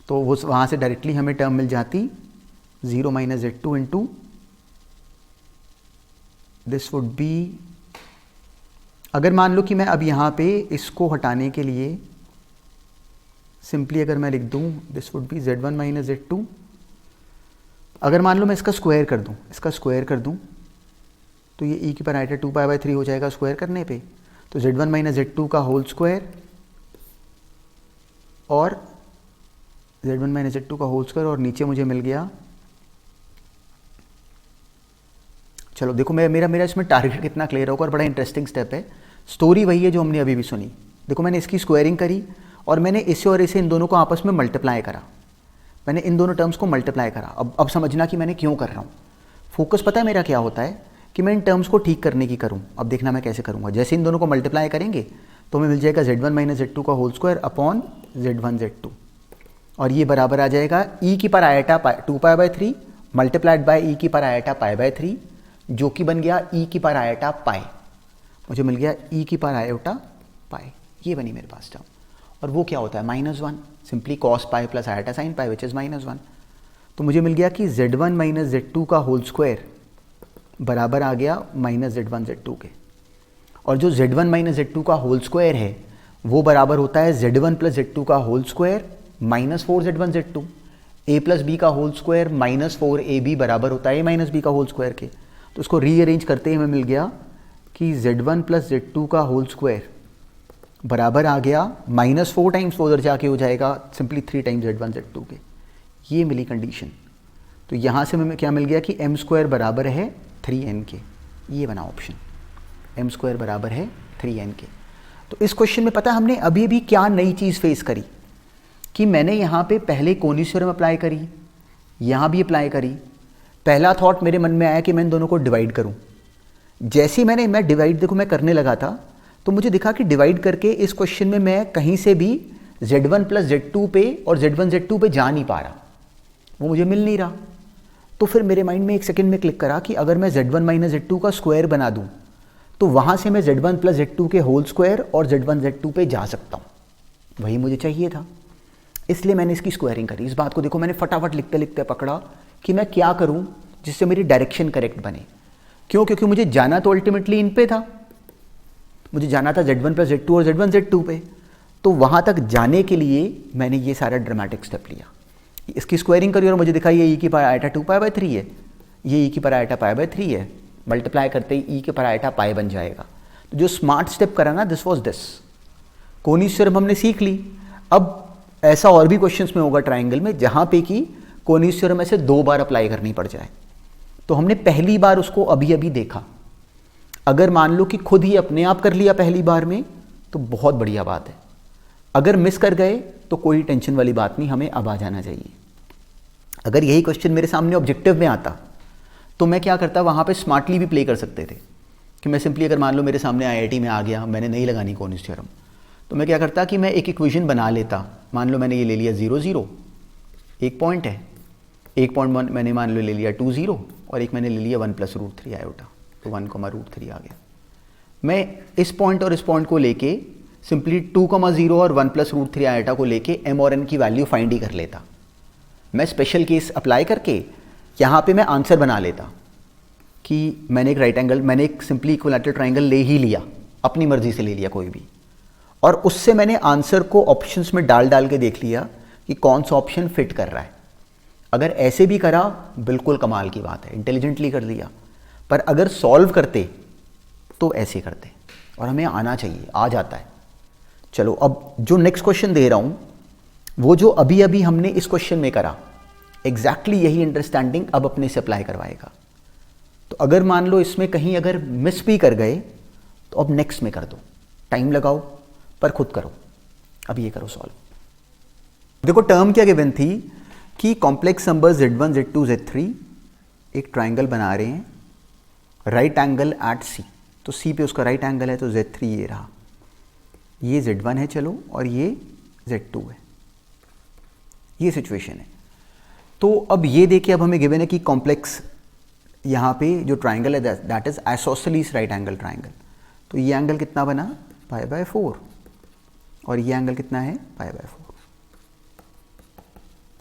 तो वो वहाँ से डायरेक्टली हमें टर्म मिल जाती 0 minus Z2 into this would be, अगर मान लो कि मैं अब यहाँ पे इसको हटाने के लिए सिंपली अगर मैं लिख दूँ this would be Z1 minus Z2 अगर मान लो मैं इसका स्क्वायर कर दूँ, इसका स्क्वायर कर दूँ तो ये e की पावर आइटा 2π/3 हो जाएगा स्क्वायर करने पे। तो z1 माइनस z2 का होल स्क्वायर और z1 माइनस z2 का होल स्क्वायर, और नीचे मुझे मिल गया, चलो देखो मेरा इसमें टारगेट कितना क्लियर होगा और बड़ा इंटरेस्टिंग स्टेप है। स्टोरी वही है जो हमने अभी भी सुनी। देखो मैंने इसकी स्क्वायरिंग करी और मैंने इसे और इसे इन दोनों को आपस में मल्टीप्लाई करा, मैंने इन दोनों टर्म्स को मल्टीप्लाई करा। अब समझना कि मैंने क्यों कर रहा हूँ। फोकस पता है मेरा क्या होता है कि मैं इन टर्म्स को ठीक करने की करूँ। अब देखना मैं कैसे करूँगा। जैसे इन दोनों को मल्टीप्लाई करेंगे तो हमें मिल जाएगा z1 माइनस z2 का whole square upon z1 z2, और ये बराबर आ जाएगा e की power iota 2π/3 multiplied by e की पावर आइटा π/3, जो कि बन गया e की पावर आइटा पाई। मुझे मिल गया e की पावर आइटा पाई, ये बनी मेरे पास टर्म। और वो क्या होता है -1, simply cos pi plus iota sine pi which is -1। तो मुझे मिल गया कि z1 माइनस z2 का होल स्क्वायर बराबर आ गया माइनस z1 z2 के, और जो z1 माइनस z2 का होल स्क्वायर है वो बराबर होता है z1 प्लस z2 का whole square minus 4z1 z2। a plus B का होल स्क्वायर माइनस 4ab बराबर होता है a माइनस बी का होल स्क्वायर के। तो इसको रीअरेंज करते ही हमें मिल गया कि z1 प्लस z2 का होल स्क्वायर बराबर आ गया -4 टाइम्स 4 उधर जाके हो जाएगा सिंपली 3 टाइम्स z1 z2 के। ये मिली कंडीशन। तो यहाँ से हमें क्या मिल गया कि m स्क्वायर बराबर है 3n के। ये बना ऑप्शन, m स्क्वायर बराबर है 3n के। तो इस क्वेश्चन में पता है हमने अभी भी क्या नई चीज़ फेस करी कि मैंने यहाँ पे पहले कोनीस थ्योरम अप्लाई करी, यहाँ भी अप्लाई करी। पहला थॉट मेरे मन में आया कि मैं इन दोनों को डिवाइड करूँ। जैसे ही मैं डिवाइड देखो मैं करने लगा था तो मुझे दिखा कि डिवाइड करके इस क्वेश्चन में मैं कहीं से भी z1 प्लस z2 पे और z1 z2 पे जा नहीं पा रहा, वो मुझे मिल नहीं रहा। तो फिर मेरे माइंड में एक सेकंड में क्लिक करा कि अगर मैं z1 माइनस z2 का स्क्वायर बना दूं तो वहाँ से मैं z1 प्लस z2 के होल स्क्वायर और z1 z2 पे जा सकता हूँ। वही मुझे चाहिए था, इसलिए मैंने इसकी स्क्वायरिंग करी। इस बात को देखो मैंने फटाफट लिखते लिखते पकड़ा कि मैं क्या करूँ जिससे मेरी डायरेक्शन करेक्ट बने। क्यों? क्योंकि मुझे जाना तो अल्टीमेटली इन पे था, मुझे जाना था z1 प्लस z2 और z1 z2 पे। तो वहाँ तक जाने के लिए मैंने ये सारा ड्रामेटिक स्टेप लिया, इसकी स्क्वायरिंग करी और मुझे दिखा ये e की पावर आइटा 2π/3 है, ये e की पावर आइटा π/3 है। मल्टीप्लाई करते ही e की पावर आइटा पाई बन जाएगा। तो जो स्मार्ट स्टेप करा ना दिस वाज दिस। कोनीस थ्योरम हमने सीख ली। अब ऐसा और भी क्वेश्चंस में होगा ट्राइंगल में जहाँ पे कि कोनीस थ्योरम ऐसे 2 बार अप्लाई करनी पड़ जाए। तो हमने पहली बार उसको अभी अभी देखा। अगर मान लो कि खुद ही अपने आप कर लिया पहली बार में तो बहुत बढ़िया बात है। अगर मिस कर गए तो कोई टेंशन वाली बात नहीं, हमें अब आ जाना चाहिए। अगर यही क्वेश्चन मेरे सामने ऑब्जेक्टिव में आता तो मैं क्या करता, वहाँ पे स्मार्टली भी प्ले कर सकते थे कि मैं सिंपली अगर मान लो मेरे सामने आईआईटी में आ गया, मैंने नहीं लगानी कोनीस थ्योरम, तो मैं क्या करता कि मैं एक इक्वेशन बना लेता। मान लो मैंने ये ले लिया 0 0, एक पॉइंट है, एक पॉइंट मैंने मान लो ले लिया 2 0 और एक मैंने ले लिया 1 प्लस √3 आयोटा, तो 1, √3 आ गया। मैं इस पॉइंट और इस पॉइंट को लेके सिंपली 2, 0 और 1 प्लस √3 आयोटा को लेके m और n की वैल्यू फाइंड ही कर लेता। मैं स्पेशल केस अप्लाई करके यहाँ पे मैं आंसर बना लेता कि मैंने एक राइट एंगल, मैंने एक सिंपली इक्विलैटरल ट्राइंगल ले ही लिया, अपनी मर्जी से ले लिया कोई भी, और उससे मैंने आंसर को ऑप्शंस में डाल डाल के देख लिया कि कौन सा ऑप्शन फिट कर रहा है। अगर ऐसे भी करा बिल्कुल कमाल की बात है, इंटेलिजेंटली कर दिया। पर अगर सॉल्व करते तो ऐसे करते, और हमें आना चाहिए, आ जाता है। चलो अब जो नेक्स्ट क्वेश्चन दे रहा हूँ वो जो अभी अभी हमने इस क्वेश्चन में करा, एग्जैक्टली यही अंडरस्टैंडिंग अब अपने से अप्लाई करवाएगा। तो अगर मान लो इसमें कहीं अगर मिस भी कर गए तो अब नेक्स्ट में कर दो, टाइम लगाओ पर खुद करो। अब ये करो सॉल्व। देखो टर्म क्या गिवन थी कि complex number z1 z2 z3 एक ट्राइंगल बना रहे हैं, राइट एंगल एट C। तो C पे उसका राइट एंगल है, तो z3 ये रहा, ये z1 है चलो, और ये z2 है। ये सिचुएशन है। तो अब ये देखिए, अब हमें गिवन है कि कॉम्प्लेक्स यहाँ पे जो ट्राइंगल है that is isosceles right angle triangle. तो ये एंगल कितना बना π/4 और ये एंगल कितना है π/4।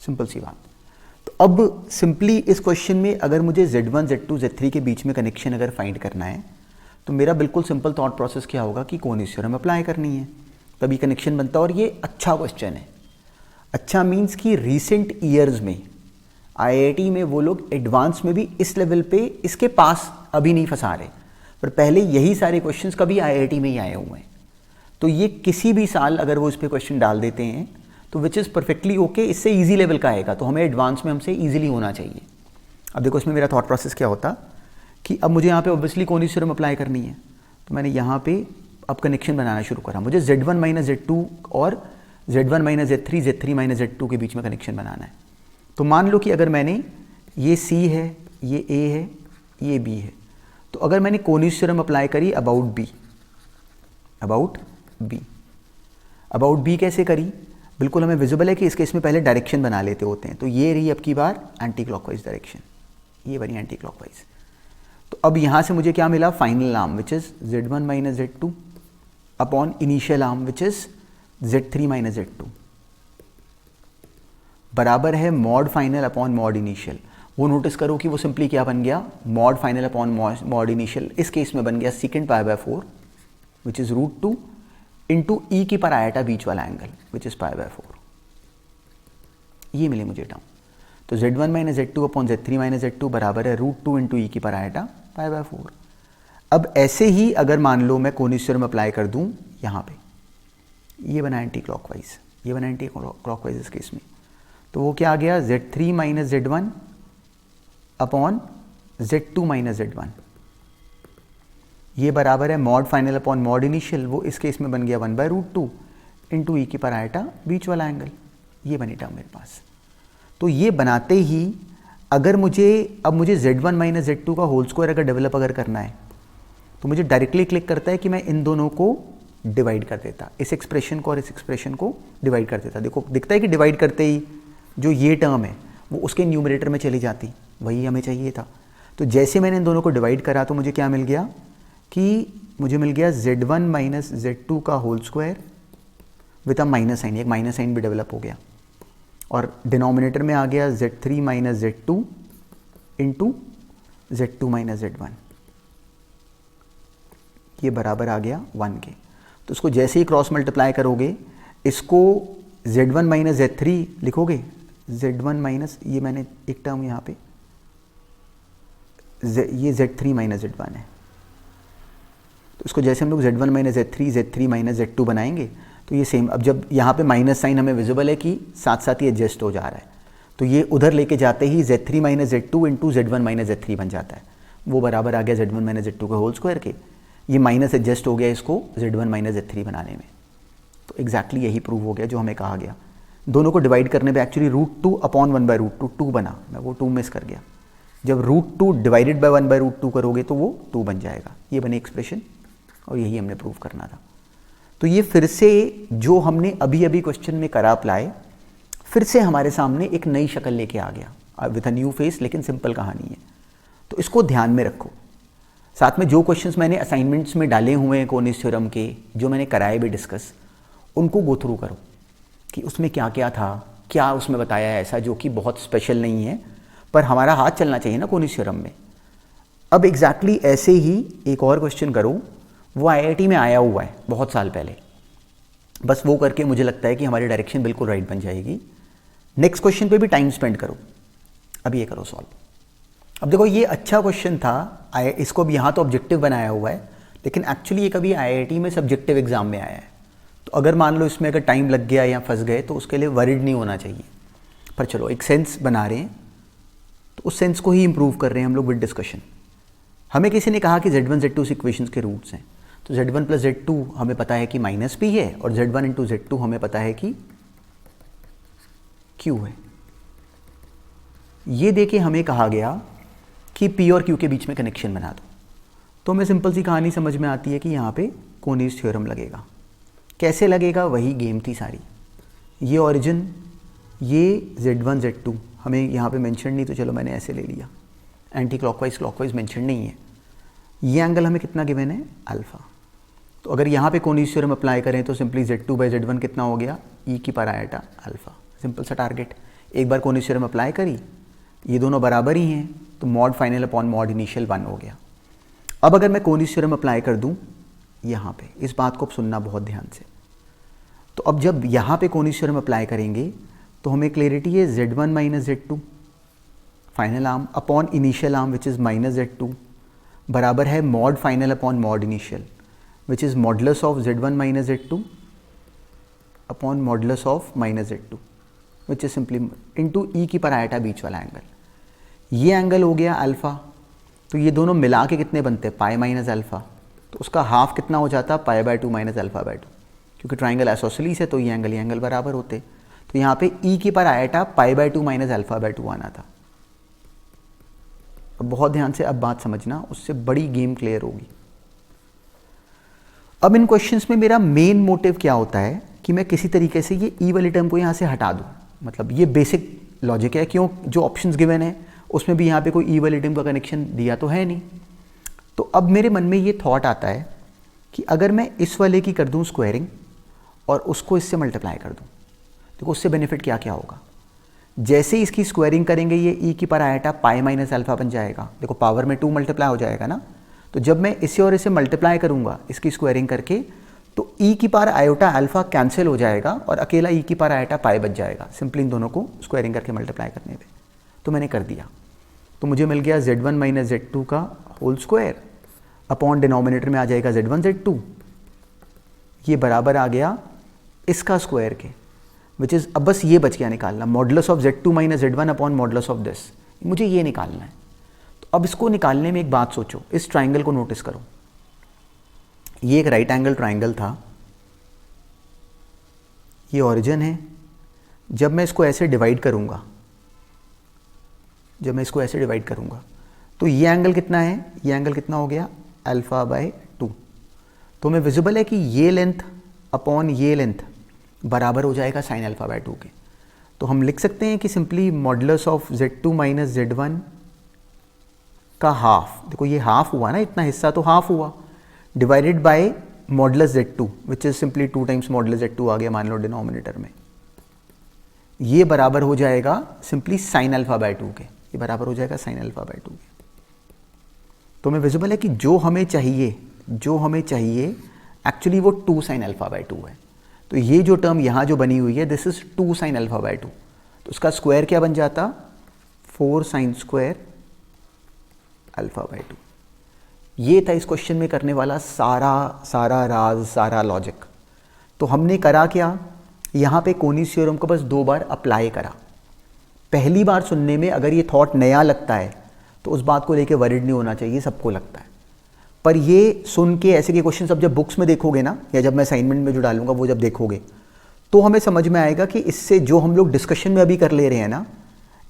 सिंपल सी बात। तो अब सिंपली इस क्वेश्चन में अगर मुझे z1 z2 z3 के बीच में कनेक्शन अगर फाइंड करना है तो मेरा बिल्कुल सिंपल थॉट प्रोसेस क्या होगा कि कोनीस थ्योरम अप्लाई करनी है, तभी कनेक्शन बनता है। और ये अच्छा क्वेश्चन है। अच्छा मीन्स कि रीसेंट ईयर्स में आईआईटी में वो लोग एडवांस में भी इस लेवल पे इसके पास अभी नहीं फंसा रहे, पर पहले यही सारे क्वेश्चंस कभी आईआईटी में ही आए हुए हैं। तो ये किसी भी साल अगर वो इस पर क्वेश्चन डाल देते हैं तो विच इज़ परफेक्टली ओके, इससे ईजी लेवल का आएगा, तो हमें एडवांस में हमसे ईजिली होना चाहिए। अब देखो इसमें मेरा थॉट प्रोसेस क्या होता कि अब मुझे यहाँ पे ऑब्वियसली कॉनिस थ्योरम अप्लाई करनी है, तो मैंने यहाँ पे अब कनेक्शन बनाना शुरू करा। मुझे Z1 माइनस Z2 और Z1 minus Z3 Z3 minus Z2 के बीच में कनेक्शन बनाना है। तो मान लो कि अगर मैंने ये C है, ये A है, ये B है, तो अगर मैंने कॉनिस थ्योरम अप्लाई करी अबाउट B कैसे करी, बिल्कुल हमें विजिबल है कि इस केस में पहले डायरेक्शन बना लेते होते हैं। तो ये रही अब की बार एंटी क्लॉकवाइज डायरेक्शन, ये बनी एंटी क्लॉकवाइज। तो अब यहाँ से मुझे क्या मिला, final arm which is Z1 minus Z2 upon initial arm which is Z3 minus Z2 बराबर है mod final upon mod initial. वो नोटिस करो कि वो सिंपली क्या बन गया, mod final upon mod initial इस केस में बन गया second π/4 which is √2 into e की पर आयाटा बीच वाला एंगल विच इज़ π/4। ये मिले मुझे टर्म। तो Z1 minus Z2 upon Z3 minus Z2 बराबर है √2 इंटू ई की पर आयाटा π/4। अब ऐसे ही अगर मान लो मैं कॉनिस थ्योरम अप्लाई कर दूं यहाँ पे, ये बना एंटी क्लॉकवाइज, ये बना एंटी क्लॉकवाइज इस केस में, तो वो क्या आ गया Z3 minus Z1 upon Z2 minus Z1, ये बराबर है mod final upon mod initial, वो इस केस में बन गया 1/√2 इंटू ई की पर आयाटा बीच वाला एंगल। ये बनी टर्म मेरे पास। तो ये बनाते ही अगर मुझे Z1 माइनस Z2 का होल स्क्वायर अगर डेवलप अगर करना है तो मुझे डायरेक्टली क्लिक करता है कि मैं इन दोनों को डिवाइड कर देता, इस एक्सप्रेशन को और इस एक्सप्रेशन को डिवाइड कर देता। देखो दिखता है कि डिवाइड करते ही जो ये टर्म है वो उसके न्यूमरेटर में चली जाती, वही हमें चाहिए था। तो जैसे मैंने इन दोनों को डिवाइड करा तो मुझे क्या मिल गया कि मुझे मिल गया Z1 माइनस Z2 का whole square with a minus sign, एक माइनस साइन भी डेवलप हो गया, और डिनोमिनेटर में आ गया Z3 minus Z2 into Z2 minus Z1, ये बराबर आ गया 1 के। तो इसको जैसे ही क्रॉस मल्टीप्लाई करोगे, इसको Z1 माइनस Z3 लिखोगे, Z1 माइनस ये मैंने एक टर्म यहाँ पे ये Z3 माइनस Z1 है, तो इसको जैसे हम लोग Z1 minus Z3 minus Z2 बनाएंगे तो ये सेम। अब जब यहाँ पे माइनस साइन हमें विजिबल है कि साथ साथ ही एडजस्ट हो जा रहा है, तो ये उधर लेके जाते ही Z3 minus Z2 into Z1 minus Z3 बन जाता है, वो बराबर आ गया Z1 माइनस Z2 के होल स्क्वायर के। ये माइनस एडजस्ट हो गया इसको Z1 माइनस Z3 बनाने में। तो एग्जैक्टली यही प्रूव हो गया जो हमें कहा गया। दोनों को डिवाइड करने पे एक्चुअली √2 अपॉन 1/√2 2 बना, मैं वो 2 मिस कर गया। जब √2 डिवाइडेड बाय 1/√2 करोगे तो वो 2 बन जाएगा। ये बनी एक्सप्रेशन और यही हमने प्रूव करना था। तो ये फिर से जो हमने अभी अभी क्वेश्चन में करा अप्लाई, फिर से हमारे सामने एक नई शक्ल लेके आ गया विथ अ न्यू फेस, लेकिन सिंपल कहानी है। तो इसको ध्यान में रखो। साथ में जो क्वेश्चंस मैंने असाइनमेंट्स में डाले हुए हैं कॉनिस थ्योरम के, जो मैंने कराए भी डिस्कस, उनको गो थ्रू करो कि उसमें क्या क्या था, क्या उसमें बताया है ऐसा जो कि बहुत स्पेशल नहीं है, पर हमारा हाथ चलना चाहिए ना कॉनिस थ्योरम में। अब एग्जैक्टली ऐसे ही एक और क्वेश्चन करो, वो आईआईटी में आया हुआ है बहुत साल पहले, बस वो करके मुझे लगता है कि हमारी डायरेक्शन बिल्कुल राइट बन जाएगी। नेक्स्ट क्वेश्चन पे भी टाइम स्पेंड करो। अब ये करो सॉल्व। अब देखो ये अच्छा क्वेश्चन था, इसको भी यहाँ तो ऑब्जेक्टिव बनाया हुआ है, लेकिन एक्चुअली ये कभी आईआईटी में सब्जेक्टिव एग्जाम में आया है। तो अगर मान लो इसमें अगर टाइम लग गया या फंस गए तो उसके लिए वरीड नहीं होना चाहिए। पर चलो एक सेंस बना रहे हैं, तो उस सेंस को ही इंप्रूव कर रहे हैं हम लोग विद डिस्कशन। हमें किसी ने कहा कि Z1 Z2 इक्वेशंस के रूट्स हैं, तो Z1 प्लस Z2 हमें पता है कि माइनस P है, और Z1 इंटू Z2 हमें पता है कि Q है। ये देके हमें कहा गया कि P और Q के बीच में कनेक्शन बना दो। तो हमें सिंपल सी कहानी समझ में आती है कि यहाँ पे कॉनिस थ्योरम लगेगा। कैसे लगेगा, वही गेम थी सारी। ये ओरिजिन, ये Z1 Z2 हमें यहाँ पे मेंशन नहीं, तो चलो मैंने ऐसे ले लिया। एंटी क्लॉकवाइज मेंशन नहीं है। ये एंगल हमें कितना गिवन है, अल्फा। तो अगर यहाँ पे कॉनिस थ्योरम अप्लाई करें तो सिंपली Z2 बाई Z1 कितना हो गया, ई की पर आयाटा अल्फा। सिंपल सा टारगेट। एक बार कॉनिस थ्योरम अप्लाई करी, ये दोनों बराबर ही हैं, तो mod final upon mod initial 1 हो गया। अब अगर मैं कॉनिस थ्योरम अप्लाई कर दूँ यहाँ पे, इस बात को सुनना बहुत ध्यान से। तो अब जब यहाँ पे कॉनिस थ्योरम अप्लाई करेंगे तो हमें क्लियरिटी है Z1 minus Z2 final arm upon initial arm which is minus Z2 बराबर है mod final upon mod initial which is modulus of Z1 minus Z2 upon modulus of minus Z2 which is simply into e की पर आया बीच वाला एंगल। ये एंगल हो गया अल्फ़ा, तो ये दोनों मिला के कितने बनते हैं पाई माइनस अल्फ़ा, तो उसका हाफ कितना हो जाता है पाई बाय 2 माइनस अल्फ़ा बाय 2, क्योंकि ट्राइंगल आइसोसेलेस है तो ये एंगल बराबर होते। तो यहाँ पे ई की पर आया पाई बाय 2 माइनस अल्फ़ा बाय 2 आना था। अब बहुत ध्यान से अब बात समझना, उससे बड़ी गेम क्लियर होगी। अब इन क्वेश्चंस में मेरा मेन मोटिव क्या होता है कि मैं किसी तरीके से ये ई वाली टर्म को यहाँ से हटा दूँ, मतलब ये बेसिक लॉजिक है। क्यों, जो ऑप्शंस गिवन है उसमें भी यहाँ पे कोई ई वाली टर्म का कनेक्शन दिया तो है नहीं। तो अब मेरे मन में ये थॉट आता है कि अगर मैं इस वाले की कर दूँ स्क्वायरिंग और उसको इससे मल्टीप्लाई कर दूँ, देखो उससे बेनिफिट क्या क्या होगा। जैसे ही इसकी स्क्वायरिंग करेंगे ये ई की पर आया पाई माइनस अल्फ़ा बन जाएगा, देखो पावर में 2 मल्टीप्लाई हो जाएगा ना। तो जब मैं इसे और इसे मल्टीप्लाई करूँगा इसकी स्क्वायरिंग करके, तो ई की पावर आयोटा अल्फ़ा कैंसिल हो जाएगा और अकेला ई की पावर आयोटा पाई बच जाएगा, सिंपली इन दोनों को स्क्वायरिंग करके मल्टीप्लाई करने पे। तो मैंने कर दिया, तो मुझे मिल गया Z1 माइनस Z2 का होल स्क्वायर अपॉन डिनोमिनेटर में आ जाएगा Z1 Z2, ये बराबर आ गया इसका स्क्वायर के, विच इज़ अब बस ये बच गया निकालना, modulus of Z2 minus Z1 upon modulus of this, मुझे ये निकालना है। तो अब इसको निकालने में एक बात सोचो, इस ट्राइंगल को नोटिस करो, ये एक राइट एंगल ट्राइंगल था, ये ओरिजिन है। जब मैं इसको ऐसे डिवाइड करूँगा, तो ये एंगल कितना है, ये एंगल कितना हो गया अल्फ़ा बाय 2। तो हमें विजिबल है कि ये लेंथ अपॉन ये लेंथ बराबर हो जाएगा साइन अल्फ़ा बाय 2 के। तो हम लिख सकते हैं कि simply modulus of Z2 minus Z1 का हाफ, देखो ये हाफ हुआ ना, इतना हिस्सा तो हाफ हुआ, divided by modulus Z2 which is simply 2 times modulus Z2 आ गया मान लो डिनोमिनेटर में, ये बराबर हो जाएगा सिंपली साइन अल्फ़ा बाय 2 के, ये बराबर हो जाएगा साइन अल्फ़ा बाय 2 के। तो हमें विजिबल है कि जो हमें चाहिए एक्चुअली वो 2 साइन अल्फ़ा बाय 2 है। तो ये जो टर्म यहाँ जो बनी हुई है this is 2 sine alpha bye 2, तो उसका स्क्वायर क्या बन जाता 4 साइन स्क्वायर अल्फ़ा बाय 2। ये था इस क्वेश्चन में करने वाला सारा राज, सारा लॉजिक। तो हमने करा क्या, यहाँ पे कोनीस थ्योरम को बस 2 बार अप्लाई करा। पहली बार सुनने में अगर ये थॉट नया लगता है तो उस बात को लेके वरिड नहीं होना चाहिए, सबको लगता है। पर ये सुन के ऐसे के क्वेश्चन अब जब बुक्स में देखोगे ना, या जब मैं असाइनमेंट में जो डालूंगा वो जब देखोगे, तो हमें समझ में आएगा कि इससे जो हम लोग डिस्कशन में अभी कर ले रहे हैं ना,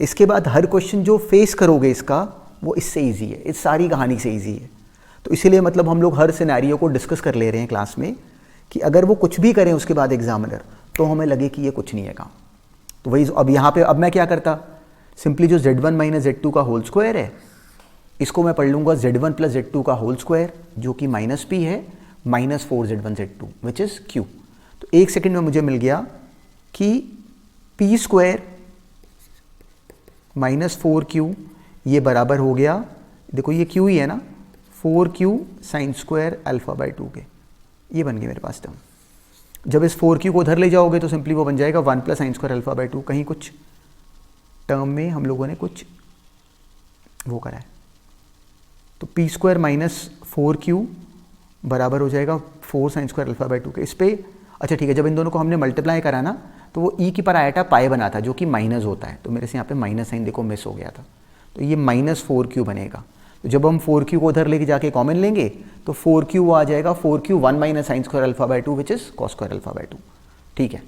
इसके बाद हर क्वेश्चन जो फेस करोगे इसका, वो इससे ईजी है, इस सारी कहानी से ईजी है। तो इसीलिए मतलब हम लोग हर सिनेरियो को डिस्कस कर ले रहे हैं क्लास में, कि अगर वो कुछ भी करें उसके बाद एग्जामिनर, तो हमें लगे कि ये कुछ नहीं है काम। तो वही अब यहाँ पे अब मैं क्या करता, सिंपली जो Z1 माइनस Z2 का होल स्क्वायर है, इसको मैं पढ़ लूँगा Z1 प्लस Z2 का होल स्क्वायर, जो कि माइनस P है, minus 4 Z1 Z2 which is Q। तो 1 सेकेंड में मुझे मिल गया कि P स्क्वायर माइनस 4Q ये बराबर हो गया, देखो ये Q ही है ना, 4Q sine square alpha bye 2 के, ये बन गया मेरे पास टर्म। जब इस 4Q को उधर ले जाओगे तो सिंपली वो बन जाएगा 1 plus sine square alpha bye 2। कहीं कुछ टर्म में हम लोगों ने कुछ वो करा है, तो P स्क्वायर माइनस 4Q बराबर हो जाएगा 4 साइन स्क्वायर अल्फ़ा बाय 2 के। इस पर अच्छा ठीक है, जब इन दोनों को हमने मल्टीप्लाई करा ना, तो वो ई की पर आया था पाई बना था, जो कि माइनस होता है, तो मेरे से यहाँ पे माइनस साइन देखो मिस हो गया था, तो ये माइनस 4Q बनेगा। तो जब हम 4Q को उधर लेके जाके कॉमन लेंगे तो 4Q आ जाएगा 4Q 1 minus sine square alpha bye 2 which is cos square alpha bye 2। ठीक है,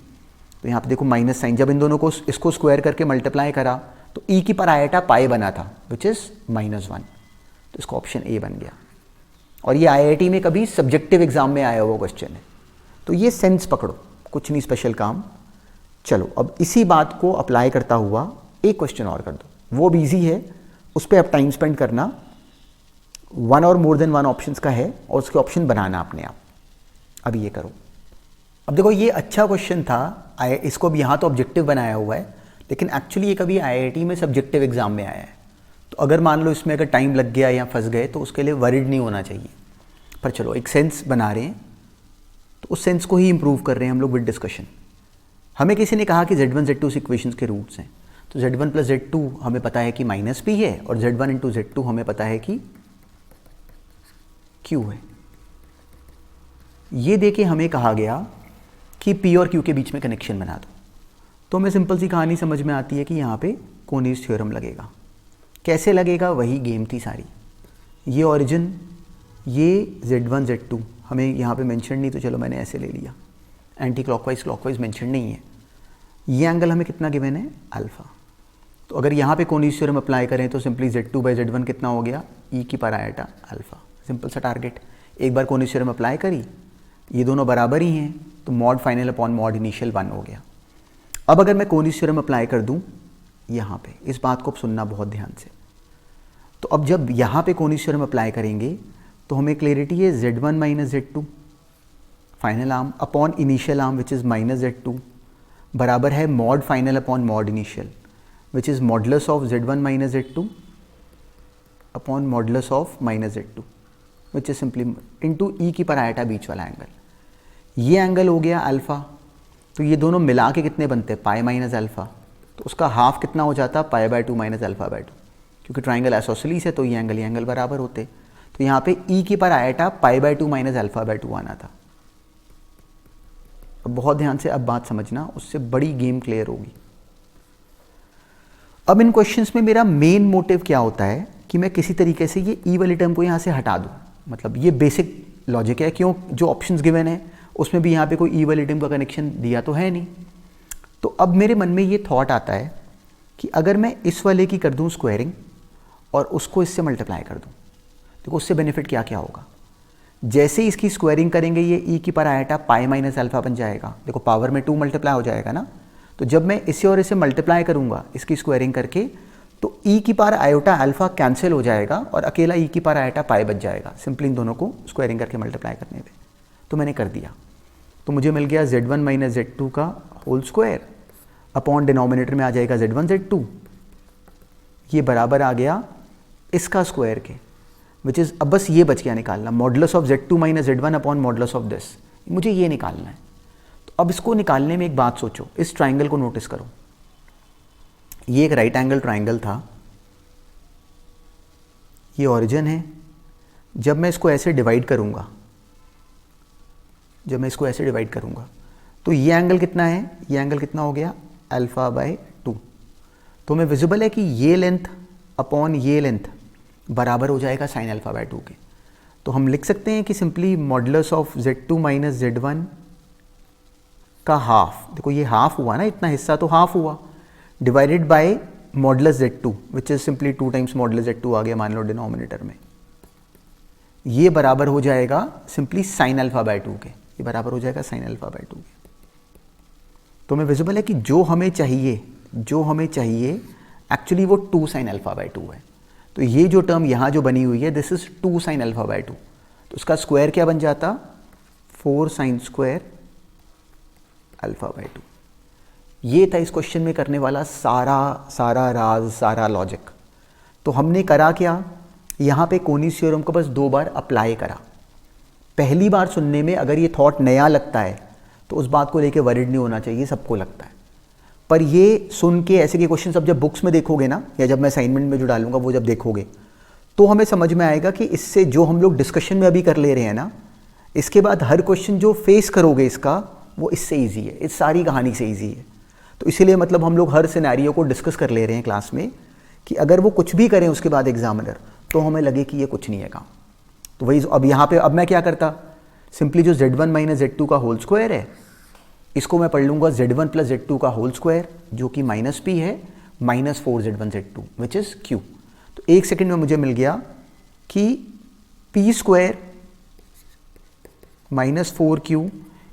तो यहाँ पे देखो माइनस साइन, जब इन दोनों को इसको स्क्वायर करके मल्टीप्लाई करा तो ई की पर आया था पाई बना था विच इज़ -1, तो इसका ऑप्शन ए बन गया। और ये IIT में कभी सब्जेक्टिव एग्जाम में आया हुआ क्वेश्चन है, तो ये सेंस पकड़ो, कुछ नहीं स्पेशल काम। चलो अब इसी बात को अप्लाई करता हुआ एक क्वेश्चन और कर दो, वो भी ईजी है, उस पर अब टाइम स्पेंड करना, 1 और मोर देन 1 ऑप्शंस का है और उसके ऑप्शन बनाना अपने आप। अब ये करो, अब देखो ये अच्छा क्वेश्चन था, इसको अब यहाँ तो ऑब्जेक्टिव बनाया हुआ है, लेकिन एक्चुअली ये कभी IIT में सब्जेक्टिव एग्जाम में आया है। तो अगर मान लो इसमें अगर टाइम लग गया या फंस गए तो उसके लिए वरिड नहीं होना चाहिए। पर चलो एक सेंस बना रहे हैं, तो उस सेंस को ही इंप्रूव कर रहे हैं हम लोग विद डिस्कशन। हमें किसी ने कहा कि Z1 Z2 इक्वेशंस के रूट्स हैं, तो Z1 प्लस Z2 हमें पता है कि माइनस पी है और Z1 इंटू Z2 हमें पता है कि Q है। ये देके हमें कहा गया कि P और Q के बीच में कनेक्शन बना दो। तो हमें सिंपल सी कहानी समझ में आती है कि यहाँ पे कोनीज थ्योरम लगेगा। कैसे लगेगा, वही गेम थी सारी। ये ओरिजिन, ये Z1 Z2 हमें यहाँ पे मेंशन नहीं, तो चलो मैंने ऐसे ले लिया। एंटी क्लॉकवाइज क्लॉकवाइज मेंशन नहीं है। ये एंगल हमें कितना गिवन है, अल्फा। तो अगर यहाँ पे कोनीज थ्योरम अप्लाई करें तो सिंपली Z2/Z1 कितना हो गया, e की पावर आयोटा अल्फा। सिंपल सा टारगेट। एक बार कोनीज थ्योरम अप्लाई करी, ये दोनों बराबर ही हैं, तो mod final upon mod initial 1 हो गया। अब अगर मैं कोनीज थ्योरम अप्लाई कर दूँ यहाँ पे, इस बात को अब सुनना बहुत ध्यान से। तो अब जब यहाँ पे कोनीज थ्योरम अप्लाई करेंगे तो हमें क्लियरिटी है Z1 minus Z2 final arm upon initial arm which is minus Z2 बराबर है mod final upon mod initial which is modulus of Z1 minus Z2 upon modulus of minus Z2 which is simply into e की पावर आयोटा बीच वाला एंगल। ये एंगल हो गया अल्फ़ा। तो ये दोनों मिला के कितने बनते हैं, पाई माइनस अल्फ़ा। तो उसका हाफ कितना हो जाता, पाई/2 माइनस अल्फ़ा/2। क्योंकि ट्राइंगल आइसोसेलेस है तो ये एंगल बराबर होते। तो यहाँ पे ई की पावर आयोटा पाई/2 माइनस अल्फ़ा/2 आना था। अब बहुत ध्यान से अब बात समझना, उससे बड़ी गेम क्लियर होगी। अब इन क्वेश्चंस में मेरा मेन मोटिव क्या होता है कि मैं किसी तरीके से ये ई वाली टर्म को यहाँ से हटा दूँ। मतलब ये बेसिक लॉजिक है, क्यों, जो ऑप्शंस गिवन है उसमें भी यहाँ पे कोई ई वाली टर्म का कनेक्शन दिया तो है नहीं। तो अब मेरे मन में ये थॉट आता है कि अगर मैं इस वाले की कर दूँ स्क्वायरिंग और उसको इससे मल्टीप्लाई कर दूँ, देखो उससे बेनिफिट क्या क्या होगा। जैसे ही इसकी स्क्वायरिंग करेंगे ये ई की power iota pi minus alpha बन जाएगा। देखो पावर में 2 मल्टीप्लाई हो जाएगा ना। तो जब मैं इसे और इसे मल्टीप्लाई करूँगा इसकी स्क्वायरिंग करके, तो ई की पावर आयोटा अल्फ़ा कैंसिल हो जाएगा और अकेला ई की पावर आयोटा पाई बच जाएगा, सिंपली इन दोनों को स्क्वायरिंग करके मल्टीप्लाई करने पे। तो मैंने कर दिया, तो मुझे मिल गया Z1 माइनस Z2 का होल स्क्वायर अपॉन डिनोमिनेटर में आ जाएगा Z1 Z2। ये बराबर आ गया इसका स्क्वायर के, विच इज़, अब बस ये बच गया निकालना, modulus of Z2 minus Z1 upon modulus of this. मुझे ये निकालना है। तो अब इसको निकालने में एक बात सोचो, इस ट्राइंगल को नोटिस करो। ये एक राइट एंगल ट्राइंगल था, ये ओरिजिन है। जब मैं इसको ऐसे डिवाइड करूँगा, तो ये एंगल कितना है, ये एंगल कितना हो गया, अल्फ़ा/2। तो हमें विजिबल है कि ये लेंथ अपॉन ये लेंथ बराबर हो जाएगा साइन अल्फ़ा/2 के। तो हम लिख सकते हैं कि simply modulus of Z2 minus Z1 का हाफ, देखो ये हाफ हुआ ना, इतना हिस्सा तो हाफ हुआ, divided by modulus Z2 which is simply 2 times modulus Z2 आ गया मान लो डिनोमिनेटर में। ये बराबर हो जाएगा सिंपली साइन अल्फ़ा/2 के, ये बराबर हो जाएगा साइन अल्फ़ा/2 के। तो हमें विजिबल है कि जो हमें चाहिए एक्चुअली वो 2 साइन अल्फ़ा/2 है। तो ये जो टर्म यहाँ जो बनी हुई है दिस इज 2 साइन अल्फ़ा/2। तो उसका स्क्वायर क्या बन जाता, 4 साइन स्क्वायर अल्फ़ा/2। ये था इस क्वेश्चन में करने वाला सारा राज, सारा लॉजिक। तो हमने करा क्या, यहाँ पे कोनीज थ्योरम को बस 2 बार अप्लाई करा। पहली बार सुनने में अगर ये थॉट नया लगता है तो उस बात को लेके वरिड नहीं होना चाहिए, सबको लगता है। पर ये सुन के ऐसे के क्वेश्चन सब जब बुक्स में देखोगे ना, या जब मैं असाइनमेंट में जो डालूंगा वो जब देखोगे, तो हमें समझ में आएगा कि इससे जो हम लोग डिस्कशन में अभी कर ले रहे हैं ना, इसके बाद हर क्वेश्चन जो फेस करोगे इसका, वो इससे ईजी है, इस सारी कहानी से ईजी है। तो इसीलिए मतलब हम लोग हर सिनेरियो को डिस्कस कर ले रहे हैं क्लास में, कि अगर वो कुछ भी करें उसके बाद एग्जामिनर, तो हमें लगे कि ये कुछ नहीं है काम। तो वही अब यहाँ पे अब मैं क्या करता, सिंपली जो Z1 माइनस Z2 का होल स्क्वायर है, इसको मैं पढ़ लूँगा Z1 प्लस Z2 का होल स्क्वायर, जो कि माइनस P है, minus 4Z1 Z2 which is Q। तो 1 सेकेंड में मुझे मिल गया कि P स्क्वायर माइनस 4Q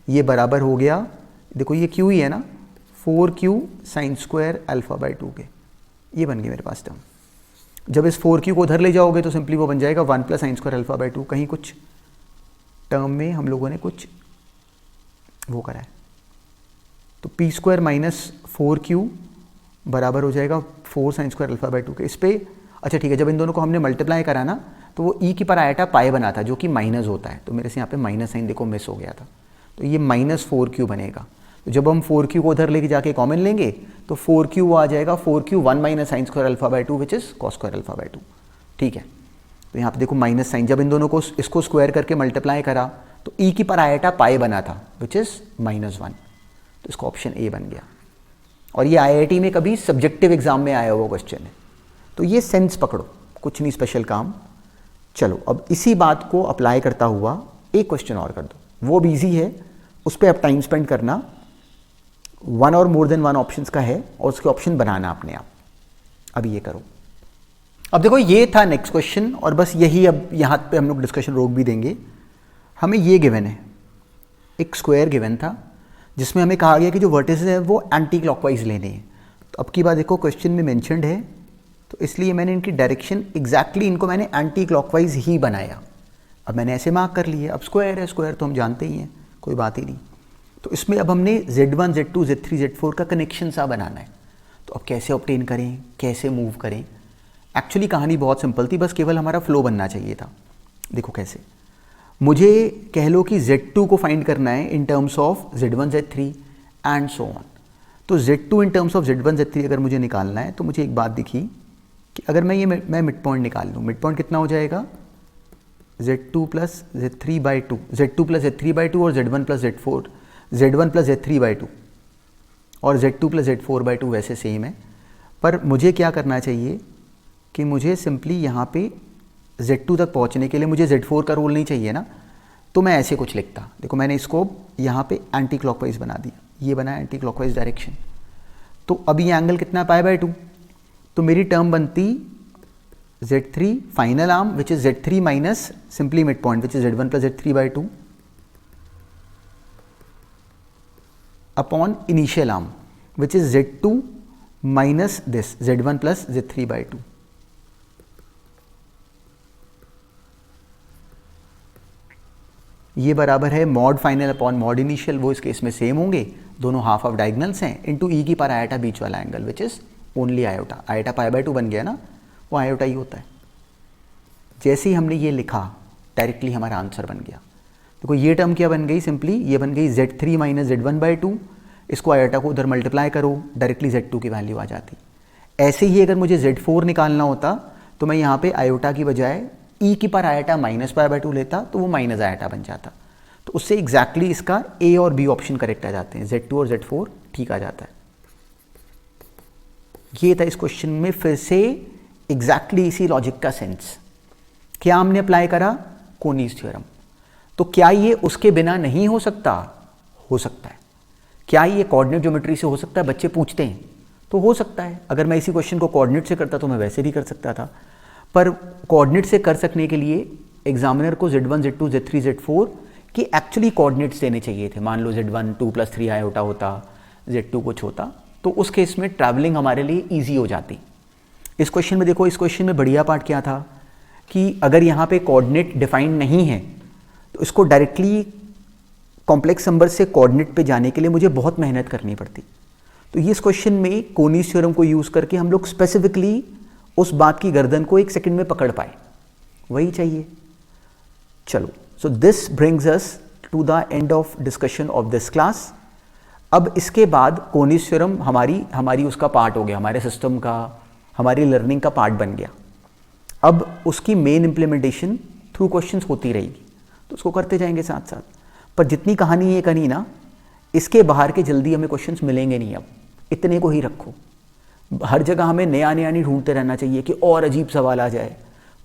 ये बराबर हो गया, देखो ये Q ही है ना, 4Q साइन स्क्वायर अल्फ़ा/2 के। ये बन गई मेरे पास टर्म। जब इस 4Q को उधर ले जाओगे तो सिंपली वो बन जाएगा 1 प्लस साइन स्क्वायर अल्फ़ा/2। कहीं कुछ टर्म में हम लोगों ने कुछ वो करा है। तो P स्क्वायर माइनस 4Q बराबर हो जाएगा 4 साइन स्क्वायर अल्फ़ा/2 के। इस पे अच्छा ठीक है, जब इन दोनों को हमने मल्टीप्लाई करा ना, तो वो ई की पावर आयोटा पाई बना था, जो कि माइनस होता है। तो मेरे से यहाँ पे माइनस साइन देखो मिस हो गया था, तो ये माइनस 4Q बनेगा। तो जब हम 4q को उधर लेके जाके कॉमन लेंगे तो 4q वो आ जाएगा 4q 1 minus sine square alpha by 2 which is cos square alpha by 2। ठीक है, तो यहाँ पे देखो माइनस साइन, जब इन दोनों को इसको स्क्वायर करके मल्टीप्लाई करा तो e की पर आयाटा पाई बना था विच इज -1, तो इसका ऑप्शन ए बन गया। और ये IIT में कभी सब्जेक्टिव एग्जाम में आया हुआ क्वेश्चन है, तो ये सेंस पकड़ो, कुछ नहीं स्पेशल काम। चलो अब इसी बात को अप्लाई करता हुआ एक क्वेश्चन और कर दो, वो भी ईजी है, उस पर अब टाइम स्पेंड करना, 1 और मोर देन 1 ऑप्शंस का है और उसके ऑप्शन बनाना अपने आप। अब ये करो। अब देखो ये था नेक्स्ट क्वेश्चन और बस यही अब यहाँ पे हम लोग डिस्कशन रोक भी देंगे। हमें ये गिवन है, एक स्क्वायर गिवन था जिसमें हमें कहा गया कि जो वर्टिसेस है वो एंटी क्लॉकवाइज लेने हैं। तो अब की बात देखो क्वेश्चन में मेंशन्ड है, तो इसलिए मैंने इनकी डायरेक्शन एग्जैक्टली इनको मैंने एंटी क्लॉकवाइज ही बनाया। अब मैंने ऐसे मार्क कर लिए, अब स्क्वायर है, स्क्वायर तो हम जानते ही हैं, कोई बात ही नहीं। तो इसमें अब हमने Z1, Z2, Z3, Z4 का कनेक्शन सा बनाना है। तो अब कैसे ऑब्टेन करें, कैसे मूव करें? एक्चुअली कहानी बहुत सिंपल थी, बस केवल हमारा फ्लो बनना चाहिए था। देखो कैसे, मुझे कह लो कि Z2 को फाइंड करना है in terms of Z1, Z3 and so on. तो Z2 in terms of Z1, Z3 अगर मुझे निकालना है तो मुझे एक बात दिखी कि अगर मैं मिड पॉइंट निकाल लूँ, मिड पॉइंट कितना हो जाएगा Z2 plus Z3 by 2, Z2 plus Z3 by 2 और Z1 plus Z4, Z1 plus Z3 by 2 और Z2 प्लस Z4 बाई 2 वैसे सेम है। पर मुझे क्या करना चाहिए कि मुझे सिंपली यहाँ पे Z2 तक पहुँचने के लिए मुझे Z4 का रोल नहीं चाहिए ना, तो मैं ऐसे कुछ लिखता। देखो मैंने इसको यहाँ पे एंटी क्लॉकवाइज बना दिया, ये बना एंटी क्लॉकवाइज डायरेक्शन। तो अब ये एंगल कितना पाई बाई 2, तो मेरी टर्म बनती Z3 final arm which is Z3 minus simply mid point which is Z1 plus Z3 by 2 upon initial arm which is Z2 minus this Z1 plus Z3 by 2। ये बराबर है mod final upon mod initial, वो इस केस में सेम होंगे, दोनों हाफ ऑफ डायगनल्स हैं, इनटू ई की पर आयोटा बीच वाला angle which is only iota. Iota pi by 2 बन गया ना, वो आयोटा ही होता है। जैसे ही हमने ये लिखा डायरेक्टली हमारा आंसर बन गया। देखो ये टर्म क्या बन गई, सिंपली ये बन गई Z3 माइनस Z1 बाई 2, इसको आयोटा को उधर मल्टीप्लाई करो, डायरेक्टली Z2 की वैल्यू आ जाती। ऐसे ही अगर मुझे Z4 निकालना होता तो मैं यहाँ पे आयोटा की बजाय ई की पर आयोटा माइनस पाई बाई 2 लेता, तो वो माइनस आयोटा बन जाता। तो उससे एग्जैक्टली इसका ए और बी ऑप्शन करेक्ट आ जाते हैं, Z2 और Z4 ठीक आ जाता है। ये था इस क्वेश्चन में फिर से एग्जैक्टली इसी लॉजिक का सेंस। क्या हमने अप्लाई करा, कोनीज थ्योरम। तो क्या ये उसके बिना नहीं हो सकता? हो सकता है। क्या ये कोऑर्डिनेट ज्योमेट्री से हो सकता है? बच्चे पूछते हैं, तो हो सकता है। अगर मैं इसी क्वेश्चन को कोऑर्डिनेट से करता तो मैं वैसे भी कर सकता था, पर कोऑर्डिनेट से कर सकने के लिए एग्जामिनर को Z1, Z2, Z3, Z4 की एक्चुअली कोऑर्डिनेट्स देने चाहिए थे। मान लो Z1 2 + 3 आयोटा होता, Z2 कुछ होता, तो उस केस में ट्रैवलिंग हमारे लिए ईजी हो जाती। इस क्वेश्चन में देखो, इस क्वेश्चन में बढ़िया पार्ट क्या था कि अगर यहाँ पे कोऑर्डिनेट डिफाइंड नहीं है तो इसको डायरेक्टली कॉम्प्लेक्स नंबर से कोऑर्डिनेट पे जाने के लिए मुझे बहुत मेहनत करनी पड़ती। तो ये इस क्वेश्चन में कोनीज थ्योरम को यूज़ करके हम लोग स्पेसिफिकली उस बात की गर्दन को 1 सेकंड में पकड़ पाए, वही चाहिए। चलो, so this brings us to the end of discussion of this class. अब इसके बाद कोनीज थ्योरम हमारी उसका पार्ट हो गया, हमारे सिस्टम का, हमारी लर्निंग का पार्ट बन गया। अब उसकी मेन इम्प्लीमेंटेशन थ्रू क्वेश्चंस होती रहेगी, तो उसको करते जाएंगे साथ साथ। पर जितनी कहानी ये कही ना, इसके बाहर के जल्दी हमें क्वेश्चंस मिलेंगे नहीं। अब इतने को ही रखो, हर जगह हमें नया नया नहीं ढूंढते रहना चाहिए कि और अजीब सवाल आ जाए।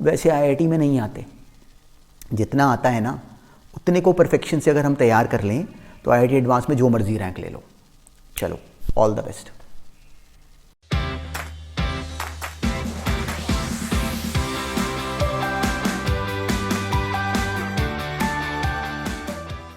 वैसे IIT में नहीं आते, जितना आता है ना उतने को परफेक्शन से अगर हम तैयार कर लें तो IIT एडवांस में जो मर्जी रैंक ले लो। चलो, ऑल द बेस्ट।